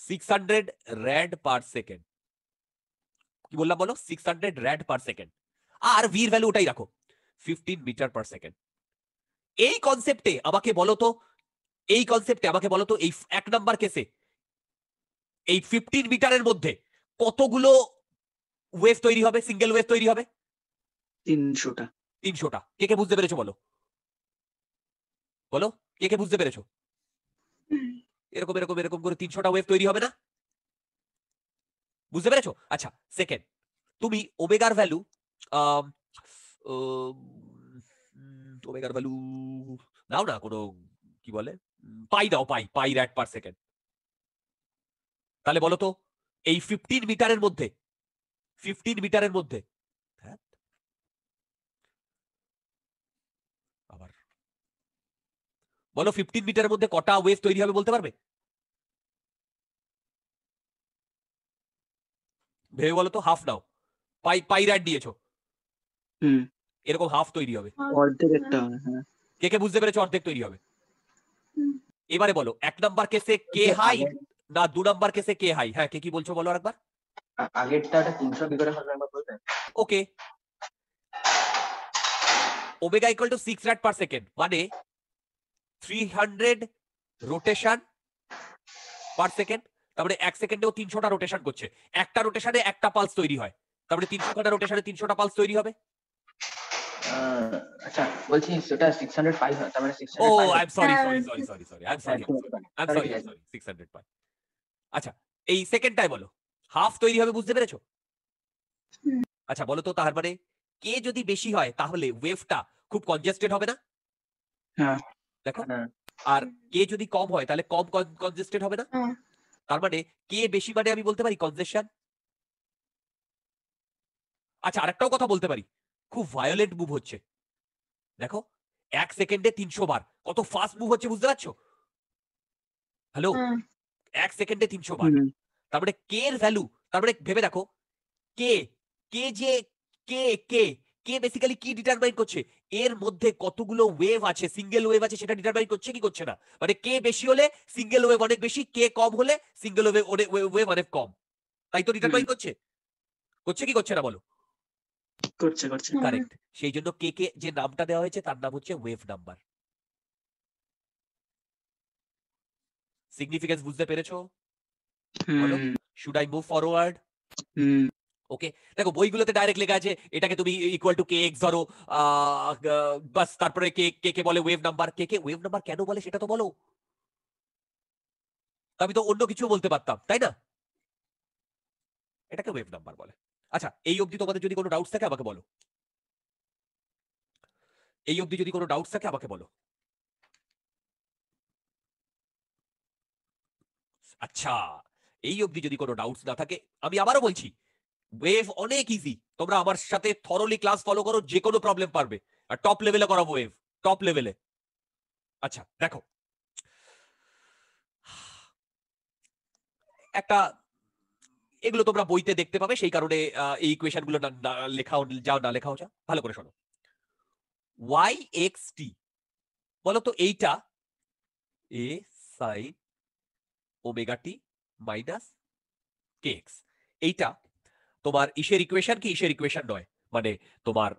600 র্যাড পার সেকেন্ড। কি বললাম বলো? 600 র্যাড পার সেকেন্ড। আর ভির ভ্যালু ওটাই রাখো 15 মিটার পার সেকেন্ড। এই কনসেপ্টে আমাকে বলো তো, এই এক নাম্বার কেসে এই 15 মিটারের মধ্যে কতগুলো ওয়েভ তৈরি হবে, সিঙ্গেল ওয়েভ তৈরি হবে? 300টা। 300টা। কে কে বুঝতে পেরেছো বলো? বলো কে কে বুঝতে পেরেছো? হুম, এরকম এরকম এরকম করে 300টা ওয়েভ তৈরি হবে না? বুঝতে পেরেছো? আচ্ছা সেকেন্ড, তুমি ওমেগার ভ্যালু ওমেগার ভ্যালু নাও না, কোনো কি বলে পাই নাও, পাই র্যাট পার সেকেন্ড। তাহলে বলো তো এই 15 মিটারের মধ্যে 15 মিটারের মধ্যে, হ্যাঁ আবার বলো 15 মিটারের মধ্যে কটা ওয়েভ তৈরি হবে বলতে পারবে? ভেবে বলো তো, হাফ নাও, পাই র্যাট দিয়েছো, হুম এরকম হাফ তৈরি হবে। অর্ধেক একটা হবে, হ্যাঁ। কে কে বুঝতে পেরেছো অর্ধেক তৈরি হবে? হুম। এবারে বলো 1 নাম্বার কেসে কে যে হাই আগের- না 2 নাম্বার কেসে কে হাই? হ্যাঁ কে কি বলছো বলো আরেকবার। আগেরটা ওটা 300 কি করে হবে একবার বলবেন? Okay, omega equal to 6 rad per second, মানে 300 রোটেশন পার সেকেন্ড। তারপরে 1 সেকেন্ডেও 300টা রোটেশন করছে, একটা রোটেশনে একটা পালস তৈরি হয়, তারপরে 300টা রোটেশনে 300টা পালস তৈরি হবে। আচ্ছা বলছি সেটা 605 হয়, তার মানে ও 605 আই এম সরি হ্যাঁ, sorry sorry sorry sorry I am sorry I am Sorry, sorry ঠিক আছে। 600 পাই। আচ্ছা এই সেকেন্ডটাই বলো হাফ তৈরি হবে, বুঝতে পেরেছো? হুম। আচ্ছা বলো তো তার মানে কে যদি বেশি হয় তাহলে ওয়েভটা খুব কনজেস্টেড হবে না? হ্যাঁ। দেখো, হ্যাঁ। আর কে যদি কম হয় তাহলে কম কনজেস্টেড হবে না? হ্যাঁ, তার মানে কে বেশি মানে আমি বলতে পারি কনজেশন। আচ্ছা আরেকটাও কথা বলতে পারি, খুব ভায়োলেন্ট মুভ হচ্ছে, দেখো 1 সেকেন্ডে 300 বার, কত ফাস্ট মুভ হচ্ছে বুঝতে পারছো? হ্যালো, হ্যাঁ, 1 সেকেন্ডে 300 বার, হুম তার মানে কে এর ভ্যালু, তার মানে ভেবে দেখো কে কে যে কে কে কে বেসিক্যালি কি ডিটারমাইন করছে, এর মধ্যে কতগুলো ওয়েভ আছে, সিঙ্গেল ওয়েভ আছে সেটা ডিটারমাইন করছে কি করছে না? মানে কে বেশি হলে সিঙ্গেল ওয়েভ অনেক বেশি, কে কম হলে সিঙ্গেল ওয়েভ অনেক কম, তাই তো ডিটারমাইন করছে কি করছে না বলো? করছে হ্যাঁ। কারেক্ট, সেই জন্য কে কে যে নামটা দেওয়া হয়েছে তার নাম হচ্ছে ওয়েভ নাম্বার। সিগনিফিকেন্স বুঝতে পেরেছো? বলো, হুম শুড আই মুভ ফরওয়ার্ড? হুম ওকে, দেখো বইগুলোতে ডাইরেক্ট লেখা আছে এটাকে তুমি ইকুয়াল টু কে এক্স ধরো, বাস তারপরে কে কে কে বলে ওয়েভ নাম্বার। কে ওয়েভ নাম্বার কেন বলে সেটা তো বলো, তা আমি তো অন্য কিছু বলতে পারতাম তাই না? এটাকে ওয়েভ নাম্বার বলে। আচ্ছা এই অবধি তোমাদের যদি কোনো ডাউটস থাকে আমাকে বলো, এই অবধি যদি কোনো ডাউটস থাকে আমাকে বলো। আচ্ছা এই অবধি যদি কোনো ডাউটস না থাকে আমি আবারও বলছি, ওয়েভ অনেক ইজি, তোমরা আমার সাথে থরলি ক্লাস ফলো করো, যে কোনো প্রবলেম পারবে, আর টপ লেভেলে করাবো ওয়েভ, টপ লেভেলে। আচ্ছা দেখো একটা, এগুলো তোমরা বইতে দেখতে পাবে সেই কারণে এই ইকুয়েশন গুলো লেখাও যাও না লেখাও যাও, ভালো করে শোনো। ওয়াই এক্স টি, বলো তো এইটা এ sine omega t minus k x, এইটা তোমার ইসের ইকুয়েশন কি ইসের ইকুয়েশন নয়, মানে তোমার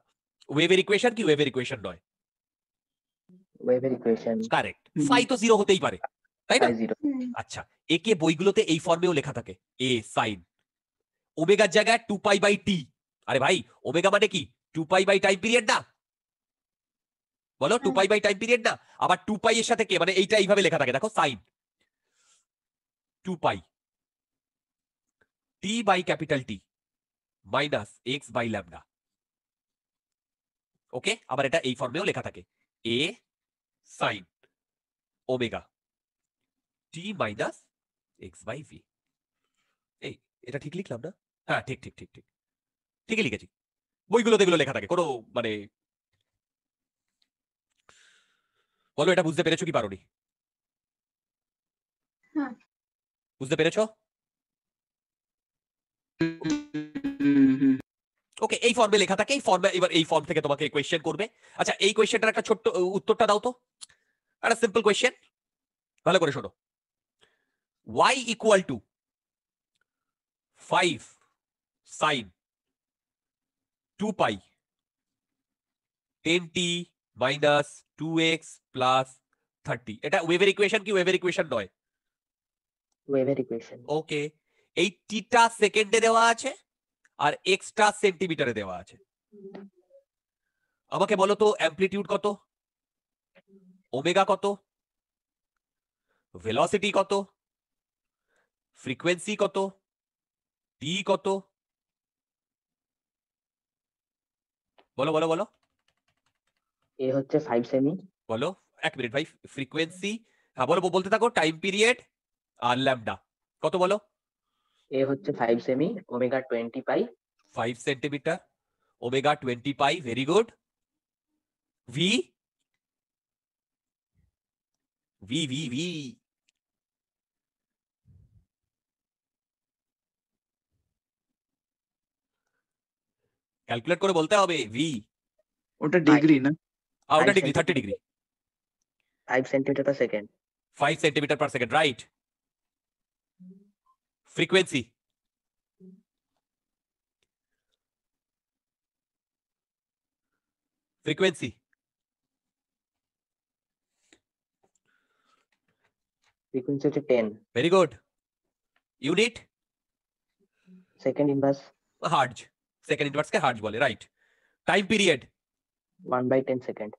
ওয়েভের ইকুয়েশন কি ওয়েভের ইকুয়েশন নয়? ওয়েভের ইকুয়েশন কারেক্ট, হুম। ফাই তো জিরো হতেই পারে তাই না? 0। হুম, আচ্ছা একে বইগুলোতে এই ফর্মেও লেখা থাকে এ সাইন ওমেগার জায়গায় 2 পাই বাই টি। আরে ভাই ওমেগা মানে কি 2 পাই বাই টাইম পিরিয়ড না? বলো 2 পাই বাই টাইম পিরিয়ড না? আবার 2 পাই এর সাথে কে, মানে এইটা এইভাবে লেখা থাকে দেখো sine 2 pi t by capital t minus x by lambda. Okay, আবার এটা এই ফর্মেও লেখা থাকে a sine omega t minus x by v. এই এটা ঠিক লিখলাম না? হ্যাঁ ঠিক ঠিক ঠিক ঠিক ঠিকই লিখেছি, বইগুলোতে এগুলো লেখা থাকে, কোনো মানে বলো এটা বুঝতে পেরেছো কি পারোনি? হ্যাঁ। বুঝতে পেরেছো? হুম ওকে, এই ফর্মে লেখা থাকে, এই ফর্মে এবার এই ফর্ম থেকে তোমাকে কোয়েশ্চেন করবে। আচ্ছা এই কোয়েশ্চেনটার একটা ছোট্ট উত্তরটা দাও তো, একটা সিম্পল কোয়েশ্চেন, ভালো করে শোনো। y equal to 5 sine 2 pi 10t minus 2x plus 30, এটা ওয়েভের ইকুয়েশন কি ওয়েভের ইকুয়েশন নয়? ওয়েভের ইকুয়েশন। ওকে, এই টিটা সেকেন্ডে দেওয়া আছে আর এক্সটা সেন্টিমিটারে দেওয়া আছে, আমাকে বলো তো অ্যামপ্লিটিউড কত? ওমেগা কত, ভেলোসিটি কত, ফ্রিকোয়েন্সি কত, টি কত, বলো বলো বলো এ হচ্ছে 5 সেমি, বলো। 1 মিনিট ভাই, ফ্রিকোয়েন্সি, হ্যাঁ বলো, বলতে থাকো। টাইম পিরিয়ড আর ল্যামডা কত বলো। এ হচ্ছে 5 cm, omega 20 pi, 5 centimetre, omega 20 pi, very good. V v v v calculate করে বলতে হবে। ভি ওটা ডিগ্রি না? ওটা 5 degree, 30 degree, 5 centimetre per second, 5 centimetre per second, right. Frequency frequency frequency হচ্ছে 10, very good. Unit second inverse hertz, second ইনভার্সকে hertz বলে, right. Time period 1/10 second,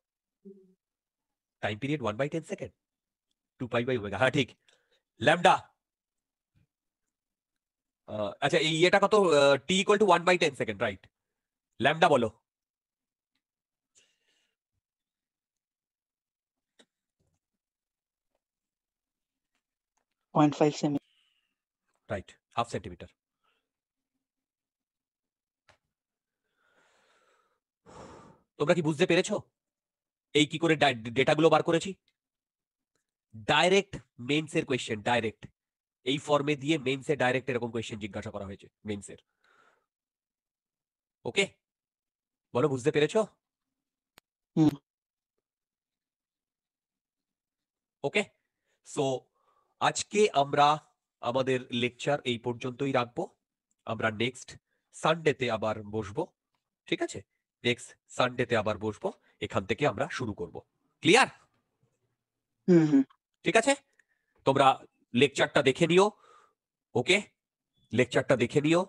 time period 1/10 second, 2 pi by omega, হ্যাঁ ঠিক। Lambda আচ্ছা এই এটা কত, t equal to 1/10 second, right. Lambda বলো। 0.5 সেমি। Right, half centimetre. তোমরা কি বুঝতে পেরেছো এই কি করে ডেটাগুলো বার করেছি? ডাইরেক্ট মেইনসের কোয়েশ্চেন, ডাইরেক্ট এই ফর্মে দিয়ে মেইনসে ডাইরেক্ট এরকম কোয়েশ্চেন জিজ্ঞাসা করা হয়েছে মেইনসের। ওকে, বলো বুঝতে পেরেছো? হুম। ওকে, সো আজকে আমরা আমাদের লেকচার এই পর্যন্তই রাখবো। আমরা নেক্সট সানডেতে আবার বসবো, ঠিক আছে? নেক্সট সানডেতে আবার বসবো, এখান থেকে আমরা শুরু করব। ক্লিয়ার? হুম হুম। ঠিক আছে, তোমরা লেকচারটা দেখে নিও। ওকে, লেকচারটা দেখে নিও।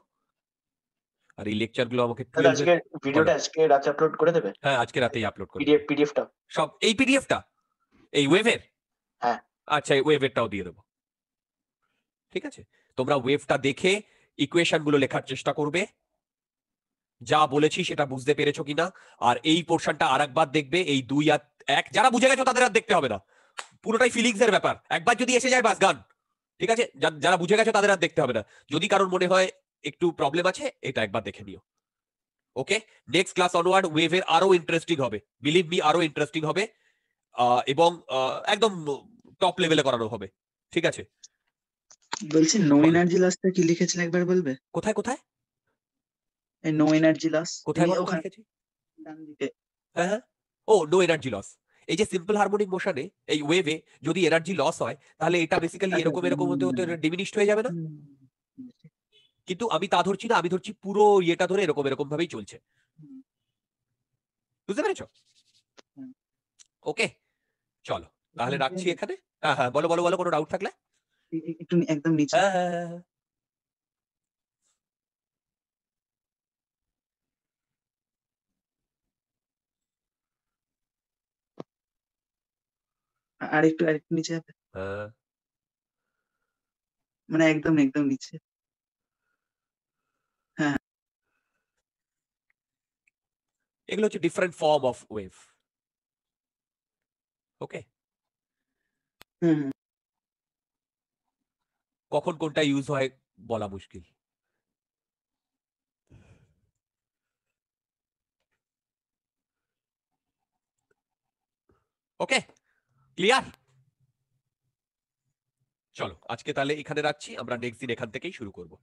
আর এই লেকচারগুলো আমাকে দাদা 12 আজকে ভিডিওটা আজকে রাতে আপলোড করে দেবে, হ্যাঁ আজকে রাতেই আপলোড করে পিডিএফ দেবো। পিডিএফটা? সব এই পিডিএফটা, এই ওয়েভের, হ্যাঁ। আচ্ছা এই ওয়েভেরটাও দিয়ে দেবো, ঠিক আছে? তোমরা ওয়েভটা দেখে ইকুয়েশন গুলো লেখার চেষ্টা করবে, যা বলেছি সেটা বুঝতে পেরেছো কিনা। আর এই পোর্শনটা আরেকবার দেখবে, এই 2 আর 1 যারা বুঝে গেছো তাদের আর দেখতে হবে না, পুরোটাই ফিলিংস এর ব্যাপার। একবার যদি এসে যায় বাস গান, ঠিক আছে? যারা বুঝে গেছো তাদের আর দেখতে হবে না। যদি কারোর মনে হয় একটু প্রবলেম আছে, এটা একবার দেখে নিও। ওকে, নেক্সট ক্লাস অনওয়ার্ড ওয়েভের আরো ইন্টারেস্টিং হবে, বিলিভ মি আরো ইন্টারেস্টিং হবে, এবং একদম টপ লেভেলে করানো হবে, ঠিক আছে? বলছি নো এনার্জি লসটা কি লিখেছেন একবার বলবে? কোথায় কোথায় এই নো এনার্জি লস কোথায় বলো তো ওখানে লিখেছি? ডান দিকে। হ্যাঁ হ্যাঁ, ও নো এনার্জি লস। এই যে সিম্পল হারমোনিক মোশনে এই ওয়েভে যদি এনার্জি লস হয়, তাহলে এটা বেসিক্যালি আচ্ছা, এরকম এরকম হতে হতে ডিমিনিশড হয়ে যাবে না? হুম, কিন্তু আমি তা ধরছি না, আমি ধরছি পুরো ইয়েটা ধরে এরকম এরকম ভাবেই চলছে। হুম, বুঝতে পেরেছো? হুম। ওকে, চলো তাহলে রাখছি এখানে। হ্যাঁ হ্যাঁ, বলো বলো বলো, কোনো ডাউট থাকলে। একটু একদম নিচে। হ্যাঁ হ্যাঁ হ্যাঁ হ্যাঁ। আরেকটু আরেকটু নিচে হবে, হ্যাঁ, মানে একদম একদম নিচে। হ্যাঁ। এগুলো হচ্ছে ডিফারেন্ট ফর্ম অফ ওয়েভ। ওকে, হুম হুম। কখন কোনটা ইউজ হয় বলা মুশকিল। ওকে, ক্লিয়ার? চলো আজকে তাহলে এখানে রাখছি, আমরা নেক্সট দিন এখান থেকেই শুরু করব।